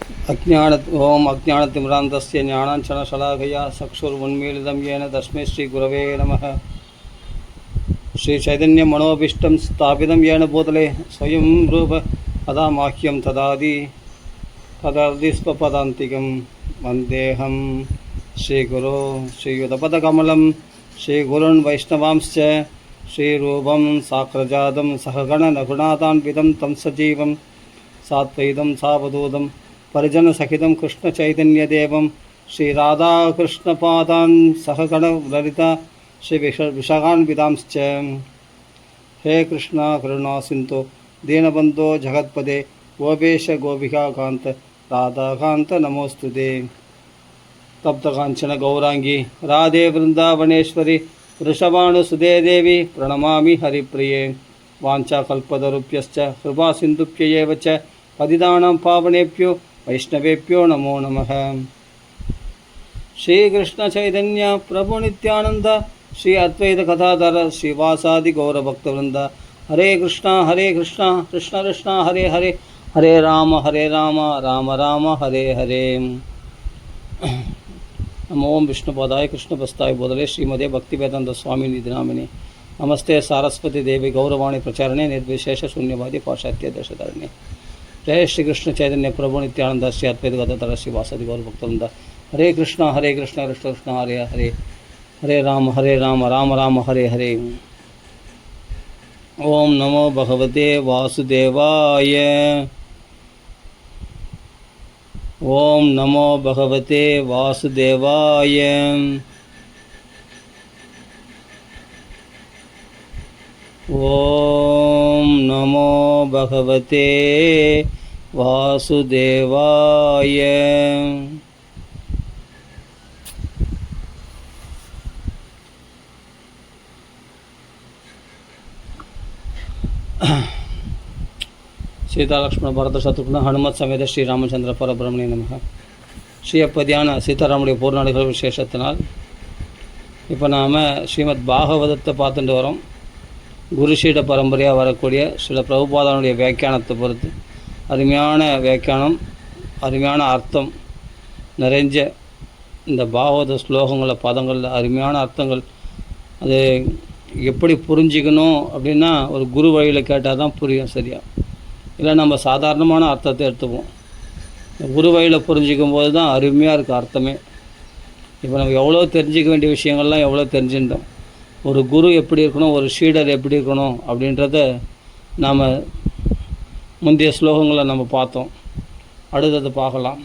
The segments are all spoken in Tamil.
ओम अज्ञानतिमिरान्धस्य ज्ञानाञ्जनशलाकया चक्षुरुन्मीलितं येन तस्मै श्रीगुरवे नमः। श्रीचैतन्यमनोभीष्टं स्थापितं येन भूतले स्वयं रूप तदा माह्यं तदार्धिस्वपदान्तिकं वन्देऽहं श्रीगुरो श्रीयुतपदकमलं श्रीगुरुन् वैष्णवांश्च श्रीरूपं साग्रजातं सहगणरघुनाथान्वितं तं सजीवं सात्वैतं सावधूतं परिजनसहितं कृष्णचैतन्यदेवं श्रीराधाकृष्णपादान् सहगणललिता श्रीविशाखान्वितांश्च। हे कृष्ण करुणा सिन्धो दीनबन्धो जगत्पदे गोपेश गोपिकान्त राधाकान्त नमोस्तुते। तप्तकाञ्चन गौरांगी राधे वृन्दावनेश्वरी वृषभानुसुते देवी प्रणमामि हरिप्रिये। वाञ्छाकल्पतरुभ्यश्च कृपासिन्धुभ्यैव च पतितानां पावनेभ्यो वैष्णवेभ्यो नमो नमः। श्रीकृष्ण चैतन्य प्रभु नित्यानंद श्री अद्वैत कथाधर श्रीवासादि गौरभक्तवृंद हरे कृष्णा कृष्ण कृष्ण हरे हरे हरे राम राम राम हरे हरे। नमो विष्णुपदाय कृष्णपस्ताय बोधले श्रीमदे भक्तिवेदांत स्वामी निधि नामिने नमस्ते सारस्वती देवी गौरवाणी प्रचारणे निर्विशेष शून्यवादी पाश्चात्य देशधारणे। जय श्री कृष्ण चैतन्य प्रभु नित्यानंद श्री अद्वैत गदाधर श्रीवासादि गौरभक्तवृंद हरे कृष्ण कृष्ण कृष्ण हरे हरे हरे राम राम राम हरे हरे। ओम नमो भगवते वासुदेवाय। ओम नमो भगवते वासुदेवाय। ओम नमो भगवते वासुदेवाय। सीता लक्ष्मण भरत शत्रुघ्न हनुमत समेत श्री रामचंद्र परब्रह्मणे नमः। ஸ்ரீயப்பதியான சீதாராமுடைய பூர்ணாளிகள் விசேஷத்தினால் இப்போ நாம் ஸ்ரீமத் பாகவதத்தை பார்த்துட்டு வரோம். குருஷீட பரம்பரையாக வரக்கூடிய சில பிரபுபாதனுடைய வியாக்கியானத்தை பொறுத்து அருமையான வியாக்கியானம், அருமையான அர்த்தம் நிறைஞ்ச இந்த பாகவத ஸ்லோகங்களில் பதங்களில் அருமையான அர்த்தங்கள். அது எப்படி புரிஞ்சிக்கணும் அப்படின்னா ஒரு குரு வழியில் கேட்டால் தான் புரியும் சரியா. இல்லை நம்ம சாதாரணமான அர்த்தத்தை எடுத்துப்போம். குரு வழியில் புரிஞ்சிக்கும் போது தான் அருமையாக இருக்குது அர்த்தமே. இப்போ நம்ம எவ்வளோ தெரிஞ்சிக்க வேண்டிய விஷயங்கள்லாம் எவ்வளோ தெரிஞ்சுட்டோம். ஒரு குரு எப்படி இருக்கணும், ஒரு ஷீடர் எப்படி இருக்கணும் அப்படின்றத நாம் முந்தைய ஸ்லோகங்களை நம்ம பார்த்தோம். அடுத்தது பார்க்கலாம்.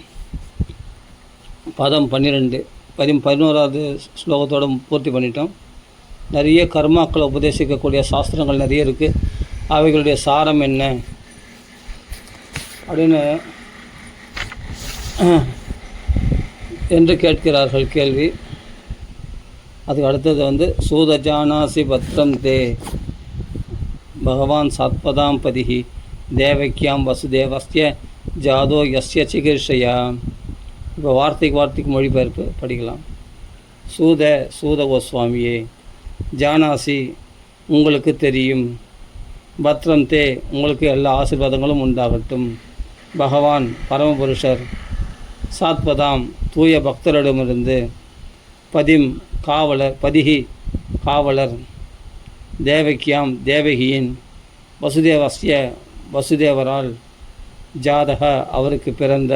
பதம் 12 11வது ஸ்லோகத்தோடு பூர்த்தி பண்ணிட்டோம். நிறைய கர்மாக்களை உபதேசிக்கக்கூடிய சாஸ்திரங்கள் நிறைய இருக்குது. அவைகளுடைய சாரம் என்ன அப்படின்னு என்று கேட்கிறார்கள் கேள்வி. அதுக்கு அடுத்தது சூதஜானாசி பத்ரம் தே பகவான் சத்பதாம் பதிஹி தேவக்கியாம் வசுதேவஸ்ய ஜாதோ யஸ்ய சிகிர்ஷையா. இப்போ வார்த்தைக்கு மொழிபெயர்ப்பு படிக்கலாம். சூத கோஸ்வாமியே, ஜானாசி உங்களுக்கு தெரியும், பத்ரம் தே உங்களுக்கு எல்லா ஆசீர்வாதங்களும் உண்டாகட்டும், பகவான் பரமபுருஷர் சாத்பதாம் தூய பக்தரிடமிருந்து, பதிஹி காவலர், தேவக்கியாம் தேவகியின், வசுதேவஸ்ய வசுதேவரால், ஜாதக அவருக்கு பிறந்த,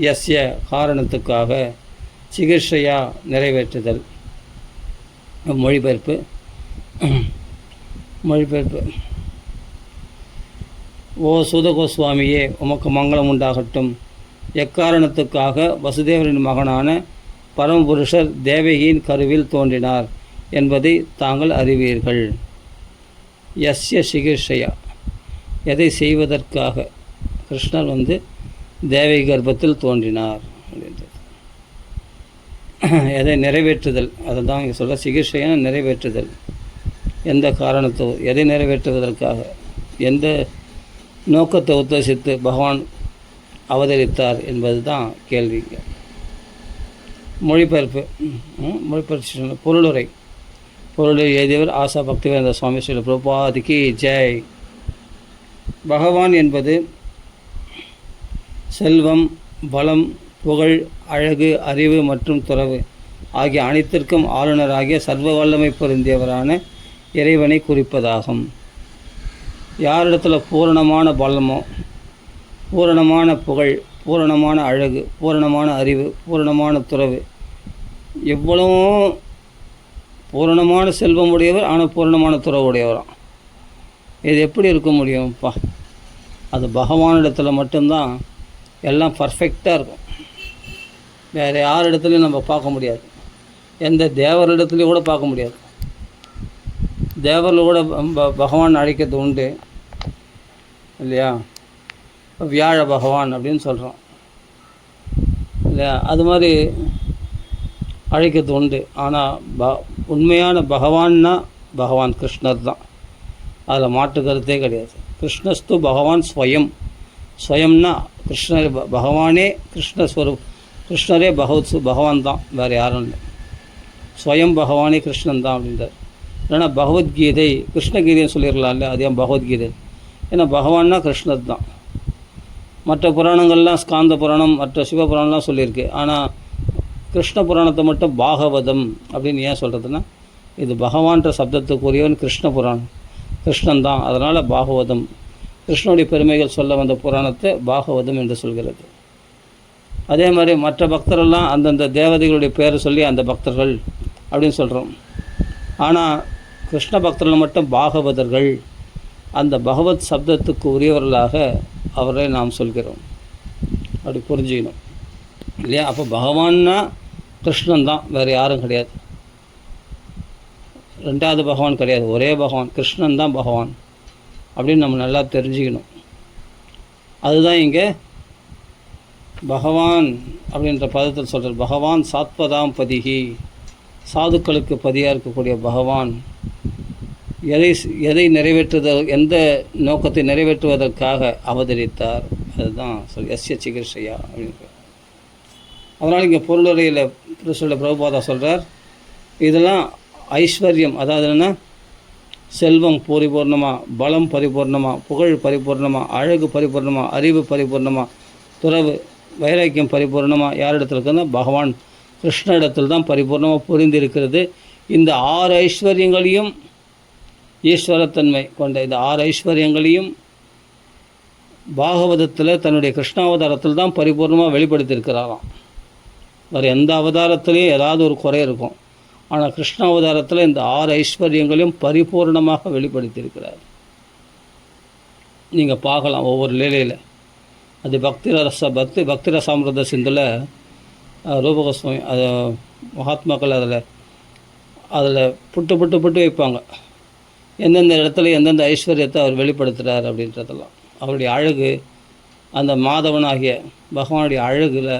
யஸ்ய காரணத்துக்காக, சிகிர்ஷையா நிறைவேற்றுதல். மொழிபெயர்ப்பு ஓ சூத கோஸ்வாமியே, உமக்கு மங்களம் உண்டாகட்டும். எக்காரணத்துக்காக வசுதேவரின் மகனான பரமபுருஷர் தேவகியின் கருவில் தோன்றினார் என்பதை தாங்கள் அறிவீர்கள். யஸ்ய சிகிர்ஷையா, எதை செய்வதற்காக கிருஷ்ணர் தேவகி கர்ப்பத்தில் தோன்றினார் அப்படின்றது. எதை நிறைவேற்றுதல், அதை தான் இங்கே சொல்ல. சிகிர்ஷையான நிறைவேற்றுதல். எந்த காரணத்தோ எதை நிறைவேற்றுவதற்காக, எந்த நோக்கத்தை உத்தேசித்து பகவான் அவதரித்தார் என்பது தான் கேள்வி. மொழிபெயர்ப்பு பொருளுரை எழுதியவர் ஆசா பக்திவேந்த சுவாமி ஸ்ரீல பிரபுபாதிக்கு ஜெய். பகவான் என்பது செல்வம், பலம், புகழ், அழகு, அறிவு மற்றும் துறவு ஆகிய அனைத்திற்கும் ஆளுநராகிய சர்வ வல்லமை பொருந்தியவரான இறைவனை குறிப்பதாகும். யாரிடத்தில் பூரணமான பலமோ, பூரணமான புகழ், பூரணமான அழகு, பூரணமான அறிவு, பூரணமான துறவு, எவ்வளவும் பூரணமான செல்வம் உடையவர், ஆனால் பூரணமான துறவு உடையவராம். இது எப்படி இருக்க முடியும்ப்பா? அது பகவானிடத்தில் மட்டும்தான் எல்லாம் பர்ஃபெக்டாக இருக்கும். வேறு யார் இடத்துலையும் நம்ம பார்க்க முடியாது. எந்த தேவரிடத்துலையும் கூட பார்க்க முடியாது. தேவரில் கூட பகவான் அழைக்கிறது உண்டு இல்லையா? வியாழ பகவான் அப்படின்னு சொல்கிறோம் இல்லையா? அது மாதிரி அழைக்கிறது உண்டு. ஆனால் உண்மையான பகவான்னா பகவான் கிருஷ்ணர் தான். அதில் மாற்று கருத்தே கிடையாது. கிருஷ்ணஸ்து பகவான் ஸ்வயம். ஸ்வயம்னா கிருஷ்ணர், பகவானே கிருஷ்ணஸ்வரூப், கிருஷ்ணரே பகவான் தான், வேறு யாரும் இல்லை. ஸ்வயம் பகவானே கிருஷ்ணன் தான் அப்படின்றார். இல்லைன்னா பகவத்கீதை, கிருஷ்ணகீதைன்னு சொல்லிடலாம் இல்லை, அதே பகவத்கீதை. ஏன்னா பகவான்னா கிருஷ்ணர் தான். மற்ற புராணங்கள்லாம் ஸ்காந்த புராணம், மற்ற சிவபுராணம்லாம் சொல்லியிருக்கு. ஆனால் கிருஷ்ண புராணத்தை மட்டும் பாகவதம் அப்படின்னு ஏன் சொல்கிறதுன்னா, இது பகவான்ற சப்தத்துக்குரியவன் கிருஷ்ண புராணம், கிருஷ்ணன் தான். அதனால் பாகவதம், கிருஷ்ணனுடைய பெருமைகள் சொல்ல வந்த புராணத்தை பாகவதம் என்று சொல்கிறது. அதே மாதிரி மற்ற பக்தரெல்லாம் அந்தந்த தேவதைகளுடைய பேரை சொல்லி அந்த பக்தர்கள் அப்படின்னு சொல்கிறோம். ஆனால் கிருஷ்ண பக்தர்கள் மட்டும் பாகவதர்கள், அந்த பகவத் சப்தத்துக்கு உரியவர்களாக அவரை நாம் சொல்கிறோம். அப்படி புரிஞ்சுக்கணும் இல்லையா? அப்போ பகவான்னா கிருஷ்ணன் தான், வேறு யாரும் கிடையாது. ரெண்டாவது பகவான் கிடையாது, ஒரே பகவான், கிருஷ்ணன் தான் பகவான் அப்படின்னு நம்ம நல்லா தெரிஞ்சுக்கணும். அதுதான் இங்கே பகவான் அப்படின்ற பதத்தில் சொல்கிறார். பகவான் சாத்வதாம் பதிகி, சாதுக்களுக்கு பதியாக இருக்கக்கூடிய பகவான் எதை எந்த நோக்கத்தை நிறைவேற்றுவதற்காக அவதரித்தார், அதுதான் எஸ்ய சிகிச்சையா அப்படின்ற. அதனால் இங்கே பொருளுரையில் பிரபுபாதா சொல்கிறார், இதெல்லாம் ஐஸ்வர்யம், அதாவது என்ன, செல்வம் பரிபூர்ணமாக, பலம் பரிபூர்ணமாக, புகழ் பரிபூர்ணமாக, அழகு பரிபூர்ணமாக, அறிவு பரிபூர்ணமாக, துறவு வைராக்கியம் பரிபூர்ணமாக யாரிடத்தில் இருக்குன்னா பகவான் கிருஷ்ணனிடத்தில் தான் பரிபூர்ணமாக புரிந்திருக்கிறது. இந்த 6 ஐஸ்வர்யங்களையும், ஈஸ்வரத்தன்மை கொண்ட இந்த 6 ஐஸ்வர்யங்களையும் பாகவதத்தில் தன்னுடைய கிருஷ்ணாவதாரத்தில் தான் பரிபூர்ணமாக வெளிப்படுத்தியிருக்கிறாராம். வேறு எந்த அவதாரத்துலேயும் ஏதாவது ஒரு குறை இருக்கும். ஆனால் கிருஷ்ணாவதாரத்தில் இந்த 6 ஐஸ்வர்யங்களையும் பரிபூர்ணமாக வெளிப்படுத்தியிருக்கிறார். நீங்கள் பார்க்கலாம் ஒவ்வொரு லீலையில். அது பக்தி ரசாமிரத சிந்தில் ரூபகோஸ்வாமி அது மகாத்மாக்கள் அதில் புட்டு வைப்பாங்க. எந்தெந்த இடத்துல எந்தெந்த ஐஸ்வர்யத்தை அவர் வெளிப்படுத்துகிறார் அப்படின்றதெல்லாம். அவருடைய அழகு, அந்த மாதவனாகிய பகவானுடைய அழகில்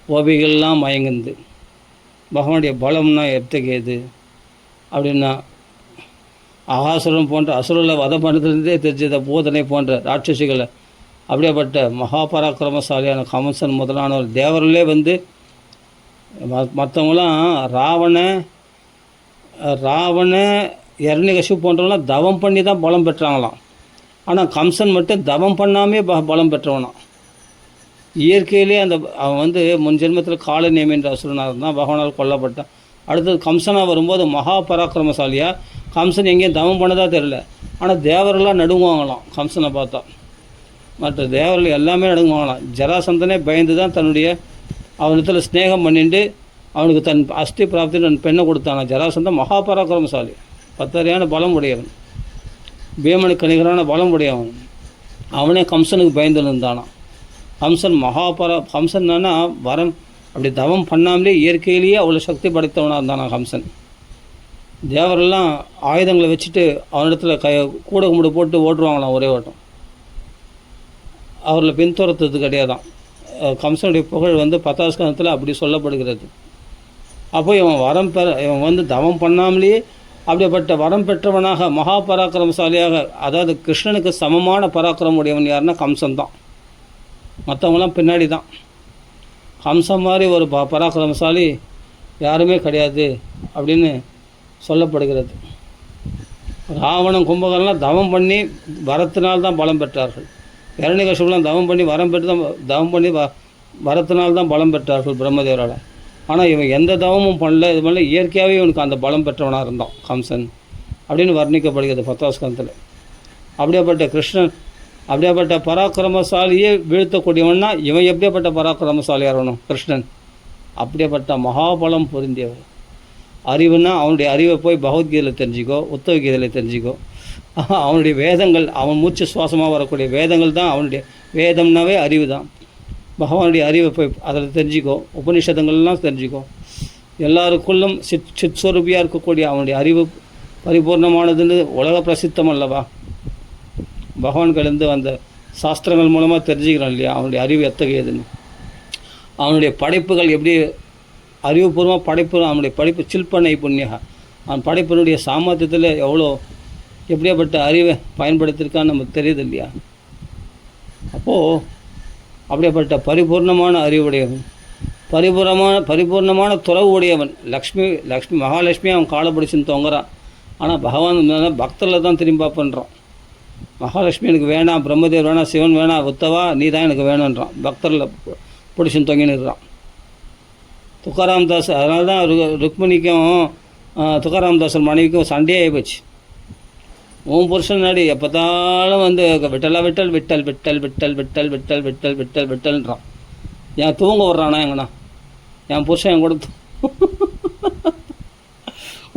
கோபிகள்லாம் மயங்குந்து, பகவானுடைய பலம்னா எத்தகையது அப்படின்னா, அகாசுரன் போன்ற அசுரலை வதம் பண்ணுறதுலேருந்தே தெரிஞ்சத போதனை போன்ற ராட்சசிகளை, அப்படியேப்பட்ட மகாபராக்கிரமசாலியான கம்சன் முதலானவர் தேவர்களே வந்து மற்றவங்களாம் ராவண இரண்யகசிபு போன்றவங்களாம் தவம் பண்ணி தான் பலம் பெற்றாங்களாம். ஆனால் கம்சன் மட்டும் தவம் பண்ணாமே பலம் பெற்றவனாம். இயற்கையிலே அவன் வந்து முன் ஜென்மத்தில் கால நேமி என்ற அசுரனாக இருந்தான், பகவானால் கொல்லப்பட்டான். அடுத்தது கம்சனாக வரும்போது மகாபராக்கிரமசாலியாக கம்சன் எங்கேயும் தவம் பண்ணதாக தெரியல. ஆனால் தேவரெல்லாம் நடுங்குவாங்களாம் கம்சனை பார்த்தா. மற்ற தேவர்கள் எல்லாமே நடுங்குவாங்களாம். ஜராசந்தனே பயந்து தான் தன்னுடைய அவனிடத்தில் ஸ்நேகம் பண்ணிட்டு அவனுக்கு தன் அஸ்தி பிராப்தி தன் பெண்ணை கொடுத்தாங்க. ஜராசந்தன் மகாபராக்கிரமசாலி, 10 அறையான பலம் உடையவன், பீமனுக்கு நிகரான பலம் உடையவன். அவனே கம்சனுக்கு பயந்து இருந்தானான். கம்சன் வரம் அப்படி தவம் பண்ணாமலே இயற்கையிலேயே அவ்வளோ சக்தி படைத்தவனாக இருந்தானா கம்சன். தேவரெல்லாம் ஆயுதங்களை வச்சுட்டு அவனிடத்தில் கூட கும்பிடு போட்டு ஓட்டுருவாங்களாம் ஒரே ஓட்டம். அவர்களை பின்துரத்துறது கிடையாதான். கம்சனுடைய புகழ் வந்து 10வது ஸ்கந்தத்தில் அப்படி சொல்லப்படுகிறது. அப்போ இவன் வந்து தவம் பண்ணாமலேயே அப்படிப்பட்ட வரம் பெற்றவனாக மகாபராக்கிரமசாலியாக, அதாவது கிருஷ்ணனுக்கு சமமான பராக்கிரமம் உடையவன் யாருன்னா கம்சன் தான். மற்றவங்களாம் பின்னாடி தான். கம்சன் மாதிரி ஒரு பராக்கிரமசாலி யாருமே கிடையாது அப்படின்னு சொல்லப்படுகிறது. ராவணன் கும்பகர்லாம் தவம் பண்ணி வரத்தினால்தான் பலம் பெற்றார்கள். இரண்யகசிபுலாம் தவம் பண்ணி வரம் பெற்று தான் தவம் பண்ணி வரத்தினால்தான் பலம் பெற்றார்கள் பிரம்மதேவரால். ஆனால் இவன் எந்த தவமும் பண்ணல, இது பண்ணல, இயற்கையாகவே இவனுக்கு அந்த பலம் பெற்றவனாக இருந்தான் கம்சன் அப்படின்னு வர்ணிக்கப்படுகிறது 10ஆம் ஸ்கந்தத்தில். அப்படியாப்பட்ட கிருஷ்ணன் அப்படியாப்பட்ட பராக்கிரமசாலியே வீழ்த்தக்கூடியவன்னா இவன் எப்படியாப்பட்ட பராக்கிரமசாலியாக இருக்கணும் கிருஷ்ணன்? அப்படியாப்பட்ட மகாபலம் பொருந்தியவர். அறிவுன்னா அவனுடைய அறிவை போய் பகவத்கீதையில் தெரிஞ்சிக்கோ, உத்தவ கீதையில் தெரிஞ்சிக்கோ. அவனுடைய வேதங்கள், அவன் மூச்சு சுவாசமாக வரக்கூடிய வேதங்கள் தான் அவனுடைய வேதம்னாவே அறிவு தான். பகவானுடைய அறிவை போய் அதில் தெரிஞ்சிக்கோ, உபநிஷதங்கள்லாம் தெரிஞ்சிக்கோ. எல்லாருக்குள்ளும் சித்ஸ்வரூபியாக இருக்கக்கூடிய அவனுடைய அறிவு பரிபூர்ணமானதுன்னு உலக பிரசித்தம் அல்லவா? பகவான்கிட்டேருந்து அந்த சாஸ்திரங்கள் மூலமாக தெரிஞ்சுக்கிறான் இல்லையா அவனுடைய அறிவு எத்தகையதுன்னு. அவனுடைய படைப்புகள் எப்படி அறிவுபூர்வமாக படைப்பு, அவனுடைய படைப்பு சில்பனை புண்ணியா, அவன் படைப்பினுடைய சாமர்த்தியத்தில் எவ்வளோ எப்படியாப்பட்ட அறிவை பயன்படுத்தியிருக்கான்னு நமக்கு தெரியுது இல்லையா? அப்போது அப்படியாப்பட்ட பரிபூர்ணமான அறிவுடையவன், பரிபூர்ணமான துறவு உடையவன். லக்ஷ்மி மகாலட்சுமி அவன் காலை பிடிச்சின்னு தொங்குறான். ஆனால் பகவான் பக்தரில் தான் திரும்பி பார்ப்பன்றான். மகாலட்சுமி எனக்கு வேணாம், பிரம்மதேவர் வேணாம், சிவன் வேணாம், உத்தவா நீ தான் எனக்கு வேணுன்றான். பக்தரில் பிடிச்சின்னு தொங்கினுறான். துக்காராம் தாஸ், அதனால தான் ருக்மிணிக்கும் துக்காராம் தாசர் மனைவிக்கும் சண்டையே ஆகி போச்சு. உன் புருஷன் நாடி எப்போத்தாலும் விட்டலா விட்டல் விட்டல் விட்டல் விட்டல் விட்டல் விட்டல் விட்டல் விட்டல் விட்டல்ன்றான். என் தூங்க வர்றானா எங்கண்ணா? என் புருஷன் என் கூட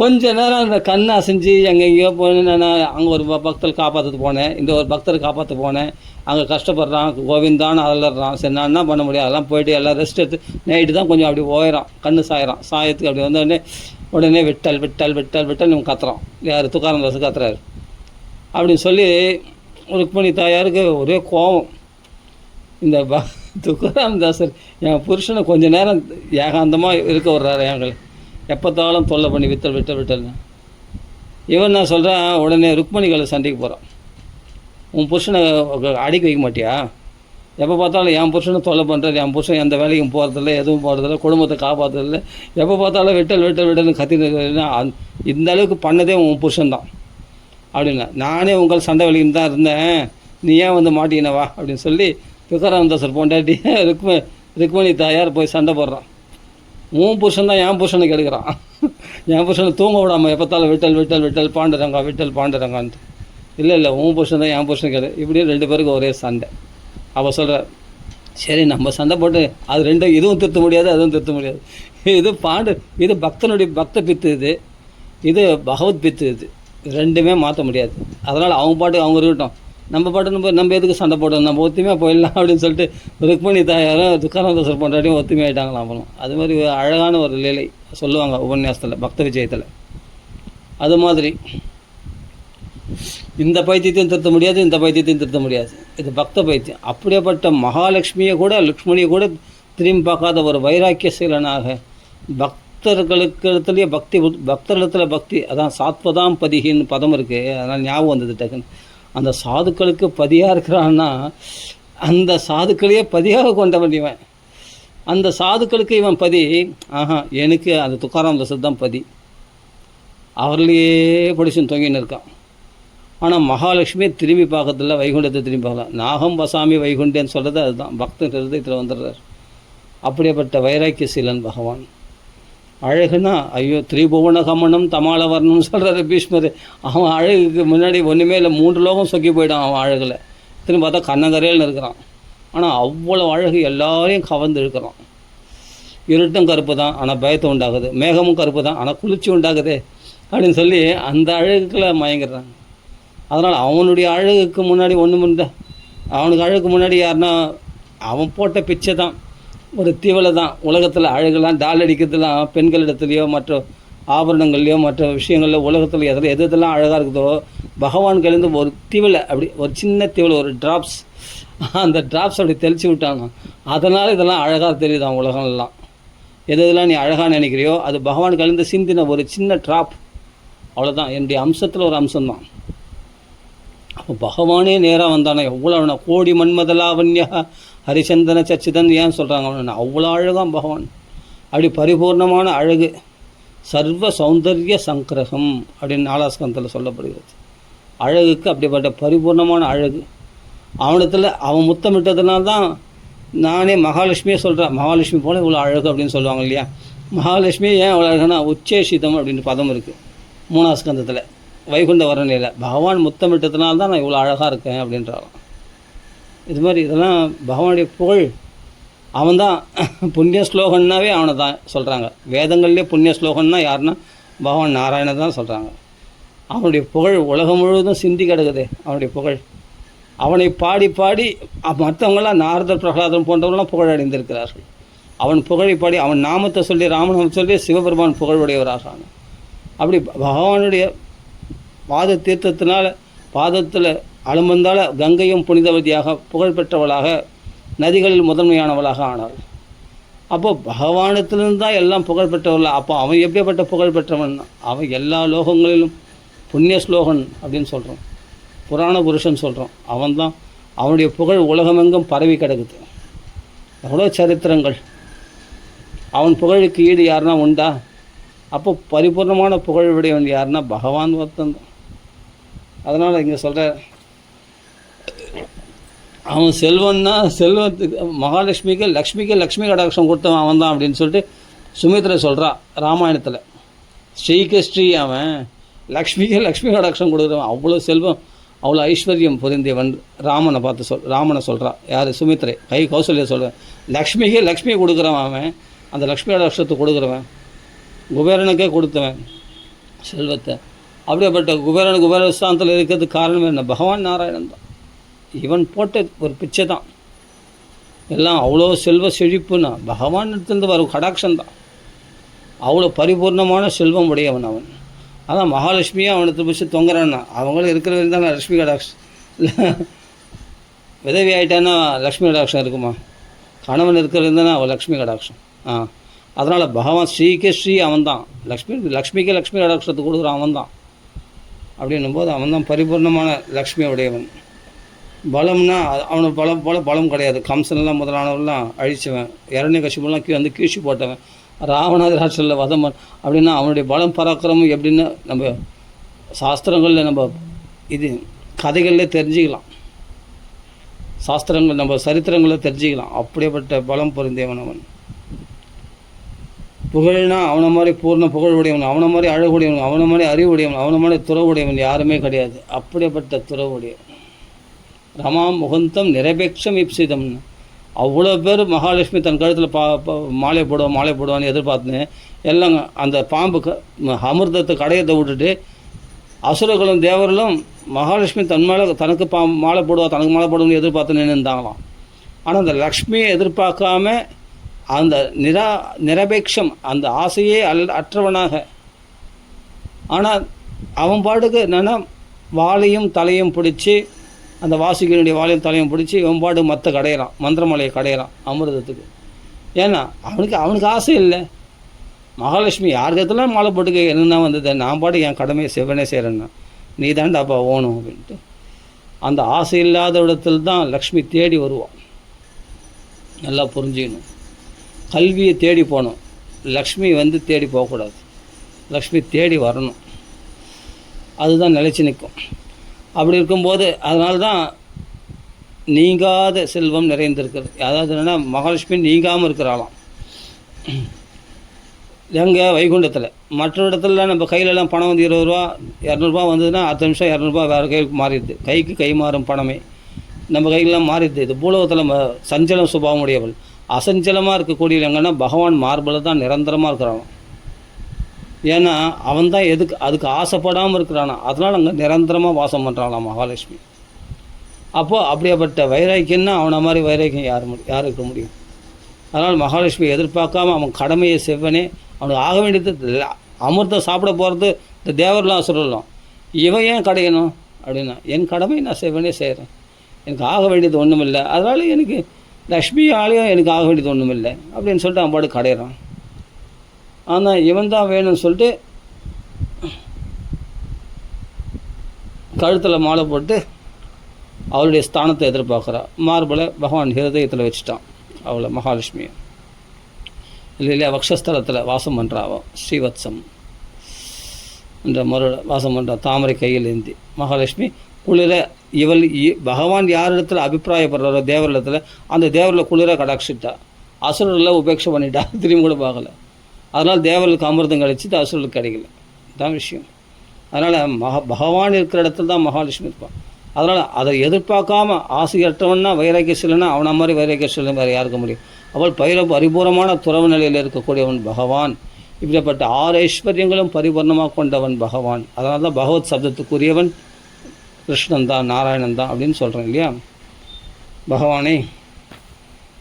கொஞ்ச நேரம் அந்த கண்ணை அசைஞ்சு எங்கெங்கேயோ போனேன். நான் அங்கே ஒரு பக்தர் காப்பாற்றுட்டு போனேன், இந்த ஒரு பக்தரை காப்பாற்ற போனேன். அங்கே கஷ்டப்படுறான், கோவிந்தான்னு அலறான். சரி நான் என்ன பண்ண முடியாது, அதெல்லாம் போயிட்டு எல்லாம் ரெஸ்ட் எடுத்து நைட்டு தான் கொஞ்சம் அப்படி ஓயிறான், கண்ணு சாயிறான். சாயத்துக்கு அப்படி உடனே விட்டல் விட்டல் விட்டல் விட்டல் இவங்க கத்துறான். யார்? துக்காராம் தாஸ் கத்துறாரு. அப்படின்னு சொல்லி ருக்மிணி தாயாருக்கு ஒரே கோபம். இந்த துக்காராம் தாசர் என் புருஷனை கொஞ்ச நேரம் ஏகாந்தமாக இருக்க விட்றாரு, எங்களை எப்போத்தாலும் தொல்லை பண்ணி விட்டல் விட்டல் விட்டல்னு. இவன் நான் சொல்கிறேன், உடனே ருக்மிணிகளை சண்டைக்கு போகிறான். உன் புருஷனை அடிக்க வைக்க மாட்டியா? எப்போ பார்த்தாலும் என் புருஷனை தொல்லை பண்ணுறது, என் புருஷன் எந்த வேலைக்கும் போகிறதில்ல, எதுவும் போகிறதில்ல, குடும்பத்தை காப்பாற்றுறதில்ல, எப்போ பார்த்தாலும் விட்டல் விட்டல் விட்டல்னு கத்தின்னு இந்த அளவுக்கு பண்ணதே உன் புருஷன்தான் அப்படின்னா. நானே உங்கள் சண்டை வலின்னு தான் இருந்தேன், நீ ஏன் மாட்டினவா அப்படின்னு சொல்லி துக்காராம் தாசர் பொண்டாட்டி ருக்மிணி தாயார் போய் சண்டை போடுறான். உன் புருஷன் தான் என் புருஷனுக்கு எடுக்கிறான். என் புருஷனை தூங்க விடாமல் எப்போத்தாலும் விட்டல் விட்டல் விட்டல் பாண்டுறங்க விட்டல் பாண்டுறங்கான்ட்டு. இல்லை உன் புருஷன் தான் என் புருஷனுக்கு எடு. இப்படியே 2 பேருக்கு ஒரே சண்டை. அவள் சொல்கிறார், சரி நம்ம சண்டை போட்டு அது ரெண்டும் இதுவும் திருத்த முடியாது, அதுவும் திருத்த முடியாது. இது பக்தனுடைய பக்த பித்து, இது பகவத் பித்து. இது ரெண்டுமே மாற்ற முடியாது. அதனால் அவங்க பாட்டு அவங்க இருக்கட்டும், நம்ம பாட்டு நம்ம எதுக்கு சண்டை போடணும், நம்ம ஒத்துமையாக போயிடலாம் அப்படின்னு சொல்லிட்டு ருக்மிணி தாயாரும் துக்காராம் தாசர் போட்டாட்டியும் ஒத்துமையாயிட்டாங்களாம். அப்புறம் அது மாதிரி அழகான ஒரு லீலை சொல்லுவாங்க உபன்யாசத்தில், பக்த விஜயத்தில். அது மாதிரி இந்த பைத்தியத்தையும் திருத்த முடியாது, இந்த பைத்தியத்தையும் திருத்த முடியாது. இது பக்த பைத்தியம். அப்படியேப்பட்ட மகாலட்சுமியை கூட, லக்ஷ்மணியை கூட திரும்பி பார்க்காத ஒரு வைராக்கிய சீலனாக, பக்தர்களுக்கு இடத்துலையே பக்தர்களிடத்தில் பக்தி, அதான் சாத்வதாம் பதிகின்னு பதம் இருக்குது, அதனால் ஞாபகம் வந்தது டக்குன்னு. அந்த சாதுக்களுக்கு பதியாக இருக்கிறான்னா அந்த சாதுக்களையே பதியாக கொண்டவன் இவன். அந்த சாதுக்களுக்கு இவன் பதி. எனக்கு அந்த துக்காராம் தாசர் தான் பதி. அவர்களையே பிடிச்சுன்னு தொங்கின்னு இருக்கான். ஆனால் மகாலட்சுமியை திரும்பி பார்க்கறதில்ல, வைகுண்டத்தை திரும்பி பார்க்கலாம். நாகம் வசாமி வைகுண்டேன்னு சொல்கிறது அதுதான். பக்தன் ஹிருதயத்தில் வந்துடுறார். அப்படியேப்பட்ட வைராக்கிய சீலன் பகவான். அழகுனா ஐயோ திரிபுவன கமனம் தமால வரணும்னு சொல்கிறாரு பீஷ்மர். அவன் அழகுக்கு முன்னாடி ஒன்றுமே இல்லை, 3 லோகம் சொக்கி போயிட்டான் அவன் அழகில். திரும்பி பார்த்தா கண்ணங்கரையில்னு இருக்கிறான். ஆனால் அவ்வளோ அழகு எல்லாரையும் கவர்ந்து இருக்கிறான். இருட்டும் கருப்பு தான் ஆனால் பயத்தை உண்டாகுது, மேகமும் கருப்பு தான் ஆனால் குளிர்ச்சி உண்டாகுது அப்படின்னு சொல்லி அந்த அழகுக்குள்ள மயங்கிடுறாங்க. அதனால் அவனுடைய அழகுக்கு முன்னாடி ஒன்றும் இல்லை. அவனுக்கு அழகுக்கு முன்னாடி யாருன்னா அவன் போட்ட பிச்சை தான், ஒரு தீவலை தான். உலகத்தில் அழகெல்லாம் டால் அடிக்கிறதுலாம் பெண்களிடத்துலையோ மற்ற ஆபரணங்கள்லையோ மற்ற விஷயங்களில் உலகத்தில் எதெல்லாம் அழகாக இருக்குதோ பகவான்கிலேருந்து ஒரு தீவலை, அப்படி ஒரு சின்ன தீவலை, ஒரு ட்ராப்ஸ், அந்த ட்ராப்ஸ் அப்படி தெளித்து விட்டாங்க. அதனால் இதெல்லாம் அழகாக தெரியுதான் உலகம்லாம். எதெல்லாம் நீ அழகாக நினைக்கிறியோ அது பகவான்கிலேருந்து சிந்தின ஒரு சின்ன ட்ராப், அவ்வளோதான். என்னுடைய அம்சத்தில் ஒரு அம்சம்தான். அப்போ பகவானே நேராக வந்தானே எவ்வளோ கோடி மன்மதலாவண்யா ஹரிச்சந்தன சச்சிதன் ஏன் சொல்கிறாங்க அவனை? அவ்வளோ அழகாம் பகவான். அப்படி பரிபூர்ணமான அழகு, சர்வ சௌந்தர்ய சங்கிரகம் அப்படின்னு 4ஆம் ஸ்கந்தத்தில் சொல்லப்படுகிறது. அழகுக்கு அப்படிப்பட்ட பரிபூர்ணமான அழகு அவனிடத்தில். அவன் முத்தமிட்டதுனால்தான் நானே மகாலட்சுமியே சொல்கிறேன், மகாலட்சுமி போல இவ்வளோ அழகு அப்படின்னு சொல்லுவாங்க இல்லையா. மகாலட்சுமி ஏன் அவ்வளோ அழகுனா உச்சேஷிதம் அப்படின்ற பதம் இருக்குது 3ஆம் ஸ்கந்தத்தில் வைகுண்ட வர்ணனையில். பகவான் முத்தமிட்டதுனால்தான் நான் இவ்வளோ அழகாக இருக்கேன் அப்படின்றாலும். இது மாதிரி இதெல்லாம் பகவானுடைய புகழ். அவன்தான் புண்ணிய ஸ்லோகன்னாவே அவனை தான் சொல்கிறாங்க. வேதங்கள்லேயே புண்ணிய ஸ்லோகன்னா யாருன்னா பகவான் நாராயணன் தான் சொல்கிறாங்க. அவனுடைய புகழ் உலகம் முழுவதும் சிந்தி கிடக்குது. அவனுடைய புகழ் அவனை பாடி பாடி மற்றவங்களாம் நாரதர் பிரகலாதன் போன்றவங்களாம் புகழ் அடைந்திருக்கிறார்கள். அவன் புகழை பாடி அவன் நாமத்தை சொல்லி ராமநாமத்தை சொல்லி சிவபெருமான் புகழுடையவராக. அப்படி பகவானுடைய பாத தீர்த்தத்தினால் பாதத்தில் அலுமந்தால் கங்கையும் புனிதவதியாக புகழ்பெற்றவளாக நதிகளில் முதன்மையானவளாக ஆனாள். அப்போது பகவானத்திலிருந்து தான் எல்லாம் புகழ்பெற்றவர்கள். அப்போ அவன் எப்படிப்பட்ட புகழ்பெற்றவன்? அவன் எல்லா லோகங்களிலும் புண்ணிய ஸ்லோகன் அப்படின்னு சொல்கிறோம், புராண புருஷன் சொல்கிறோம். அவன்தான் அவனுடைய புகழ் உலகமெங்கும் பரவி கிடக்குது. எவ்வளோ சரித்திரங்கள். அவன் புகழுக்கு ஈடு யாருன்னா உண்டா? அப்போ பரிபூர்ணமான புகழ் விடையவன் யாருன்னா பகவான் ஒருத்தன் தான். அதனால் இங்கே சொல்கிற அவன் செல்வன்னா செல்வத்துக்கு மகாலட்சுமிக்கு லக்ஷ்மி கடாட்சம் கொடுத்தவன் அவன் தான் அப்படின்னு சொல்லிட்டு சுமித்ரை சொல்கிறான் ராமாயணத்தில். ஸ்ரீக்கு ஸ்ரீ அவன் லக்ஷ்மி கடாட்சம் கொடுக்குறவன். அவ்வளோ செல்வம் அவ்வளோ ஐஸ்வர்யம் பொருந்தியவன் ராமனை பார்த்து ராமனை சொல்கிறான். யார்? சுமித்ரை. கௌசல்யா சொல்கிறேன். லக்ஷ்மி கொடுக்குறவன் அவன். அந்த லக்ஷ்மி கடாட்சத்தை கொடுக்குறவன் குபேரனுக்கே கொடுத்தவன் செல்வத்தை. அப்படியேப்பட்ட குபேரஸ்தானத்தில் இருக்கிறதுக்கு காரணம் என்ன? பகவான் நாராயணன் தான். இவன் போட்ட ஒரு பிச்சை தான் எல்லாம். அவ்வளோ செல்வ செழிப்புன்னா பகவான் எடுத்துருந்து வரும் கடாட்சம் தான். அவ்வளோ பரிபூர்ணமான செல்வம் உடையவன் அவன். அதான் மகாலட்சுமியாக அவனுக்கு பிடிச்சி தொங்குறான்னா அவங்களும் இருக்கிற வரையும் தான் லக்ஷ்மி கடாட்சம். இல்லை விதவி ஆகிட்டான்னா லக்ஷ்மி கடாட்சம் இருக்குமா? கணவன் இருக்கிற இருந்தானா அவள் லக்ஷ்மி கடாட்சம். அதனால் பகவான் ஸ்ரீக்கே ஸ்ரீ அவன் தான். லக்ஷ்மிக்கே லக்ஷ்மி கடாட்சத்தை கொடுக்குறான் அவன் தான். அப்படின்னும் போது அவன் தான் பரிபூர்ணமான லக்ஷ்மி உடையவன். பலம்னா அவனுக்கு பலம் போல் பலம் கிடையாது. கம்சன்லாம் முதலானவெல்லாம் அழிச்சவன். இரண்யகசிபுலாம் வந்து கீழ்ச்சி போட்டவன். ராவணாதிராட்சரில் வதம் அப்படின்னா அவனுடைய பலம் பராக்கிரமம் எப்படின்னு நம்ம சாஸ்திரங்களில் நம்ம இது கதைகளில் தெரிஞ்சுக்கலாம். சாஸ்திரங்கள் நம்ம சரித்திரங்களில் தெரிஞ்சுக்கலாம். அப்படியேப்பட்ட பலம் பொருந்தியவன் அவன். புகழ்னா அவனை மாதிரி பூர்ண புகழ் உடையவன், அவனை மாதிரி அழகுடையவன், அவனை மாதிரி அறிவுடையவன், அவனை மாதிரி துறவுடையவன் யாருமே கிடையாது. அப்படியேப்பட்ட துறவுடையவன். ரமாம் முகந்தம் நிரபேட்சம் இப்சிதம்னு அவ்வளோ பேர் மகாலட்சுமி தன் கழுத்தில் மாலை போடுவான்னு எதிர்பார்த்துன்னு எல்லாம் அந்த பாம்பு அமிர்தத்தை கடையத்தை விட்டுட்டு அசுரர்களும் தேவர்களும் மகாலட்சுமி தன் மேலே தனக்கு மாலை போடுவான்னு எதிர்பார்த்து நின்றுந்தாங்களாம். ஆனால் அந்த லக்ஷ்மியை எதிர்பார்க்காம அந்த நிரபேட்சம் அந்த ஆசையே அற்றவனாக. ஆனால் அவன் பாட்டுக்கு என்னென்னா வாளையும் தலையும் பிடிச்சி அந்த வாசுகினுடைய வாளையும் தலையும் பிடிச்சி இவன் பாடு கடையிறான், மந்திரமலையை கடையிறான் அமிர்தத்துக்கு. ஏன்னா அவனுக்கு ஆசை இல்லை. மகாலட்சுமி யாருக்கெல்லாம் மாலை போட்டுக்க என்னென்னா வந்தது, நான் பாட்டு என் கடமையை செவ்வனே செய்கிறேன்னா நீ தாண்டாப்பா ஓணும் அப்படின்ட்டு. அந்த ஆசை இல்லாத இடத்துல தான் லக்ஷ்மி தேடி வருவான். நல்லா புரிஞ்சுக்கணும். கல்வியை தேடி போகணும், லக்ஷ்மி தேடி போகக்கூடாது. லக்ஷ்மி தேடி வரணும், அதுதான் நிலைச்சி நிற்கும். அப்படி இருக்கும்போது அதனால்தான் நீங்காத செல்வம் நிறைந்திருக்கிறது. அதாவது என்னென்னா மகாலட்சுமி நீங்காமல் இருக்கிறாளாம். எங்கே? வைகுண்டத்தில். மற்ற இடத்துல நம்ம கையிலலாம் பணம் 20 ரூபா 200 வந்ததுன்னா அடுத்த நிமிஷம் 200 வேறு கைக்கு மாறிடுது. கைக்கு கை மாறும் பணமே நம்ம கைக்கெல்லாம் மாறிடுது. இது பூலோகத்தில் நம்ம சஞ்சலம் சுபாவம் உடையவள். அசஞ்சலமாக இருக்கக்கூடிய எங்கன்னா பகவான் மார்பில் தான் நிரந்தரமாக இருக்கிறான். ஏன்னா அவன் தான் அதுக்கு ஆசைப்படாமல் இருக்கிறானா, அதனால் அங்கே நிரந்தரமாக வாசம் பண்ணுறாங்களாம் மகாலட்சுமி. அப்போது அப்படியேப்பட்ட வைராக்கியம்னா அவனை மாதிரி வைராக்கியம் யார் இருக்க முடியும்? அதனால் மகாலட்சுமி எதிர்பார்க்காம அவன் கடமையை செவ்வனே. அவனுக்கு ஆக வேண்டியது அமிர்தம் சாப்பிட போகிறது இந்த தேவரெலாம் சொல்லலாம். இவன் ஏன் கடையணும் அப்படின்னா என் கடமையை நான் செவ்வனே செய்கிறேன், எனக்கு ஆக வேண்டியது ஒன்றும் இல்லை, அதனால் எனக்கு லக்ஷ்மி ஆலயம் எனக்கு ஆக வேண்டியது ஒன்றும் இல்லை அப்படின்னு சொல்லிட்டு அவன் பாட்டு கடையிறான். ஆனால் இவன் தான் வேணும்னு சொல்லிட்டு கழுத்தில் மாலை போட்டு அவளுடைய ஸ்தானத்தை எதிர்பார்க்குறா. மார்பில் பகவான் ஹிருதயத்தில் வச்சுட்டான் அவளை மகாலட்சுமியை. இல்லையா வக்ஷஸ்தலத்தில் வாசம் பண்ணுறா. அவள் ஸ்ரீவத்சம் என்ற முறையில் வாசம் பண்ணுறா. தாமரை கையில் ஏந்தி மகாலட்சுமி குளிர பகவான் யார் இடத்துல அபிப்பிராயப்படுறாரோ தேவரிடத்தில் அந்த தேவரில் குளிர கடாட்சிட்டா, அசுரர்களை உபேட்சை பண்ணிட்டா, திரும்பி கூட பார்க்கல. அதனால் தேவர்களுக்கு அமிர்தம் கிடைச்சிட்டு அசுரர்களுக்கு கிடைக்கல. தான் விஷயம். அதனால் பகவான் இருக்கிற இடத்துல தான் மகாலட்சுமி இருப்பான். அதனால் அதை எதிர்பார்க்காம ஆசையற்றவன்னா வைராக்கியசீலனா அவனை மாதிரி வைராக்கியசீலன் வேறு யாருக்க முடியும். அவள் பரிபூர்ணமான துறவு நிலையில் இருக்கக்கூடியவன் பகவான். இப்படிப்பட்ட 6 ஐஸ்வர்யங்களும் பரிபூர்ணமாக கொண்டவன் பகவான். அதனால தான் பகவத் சப்தத்துக்குரியவன் கிருஷ்ணன் தான், நாராயணன் தான் அப்படின்னு சொல்கிறேன் இல்லையா. பகவானே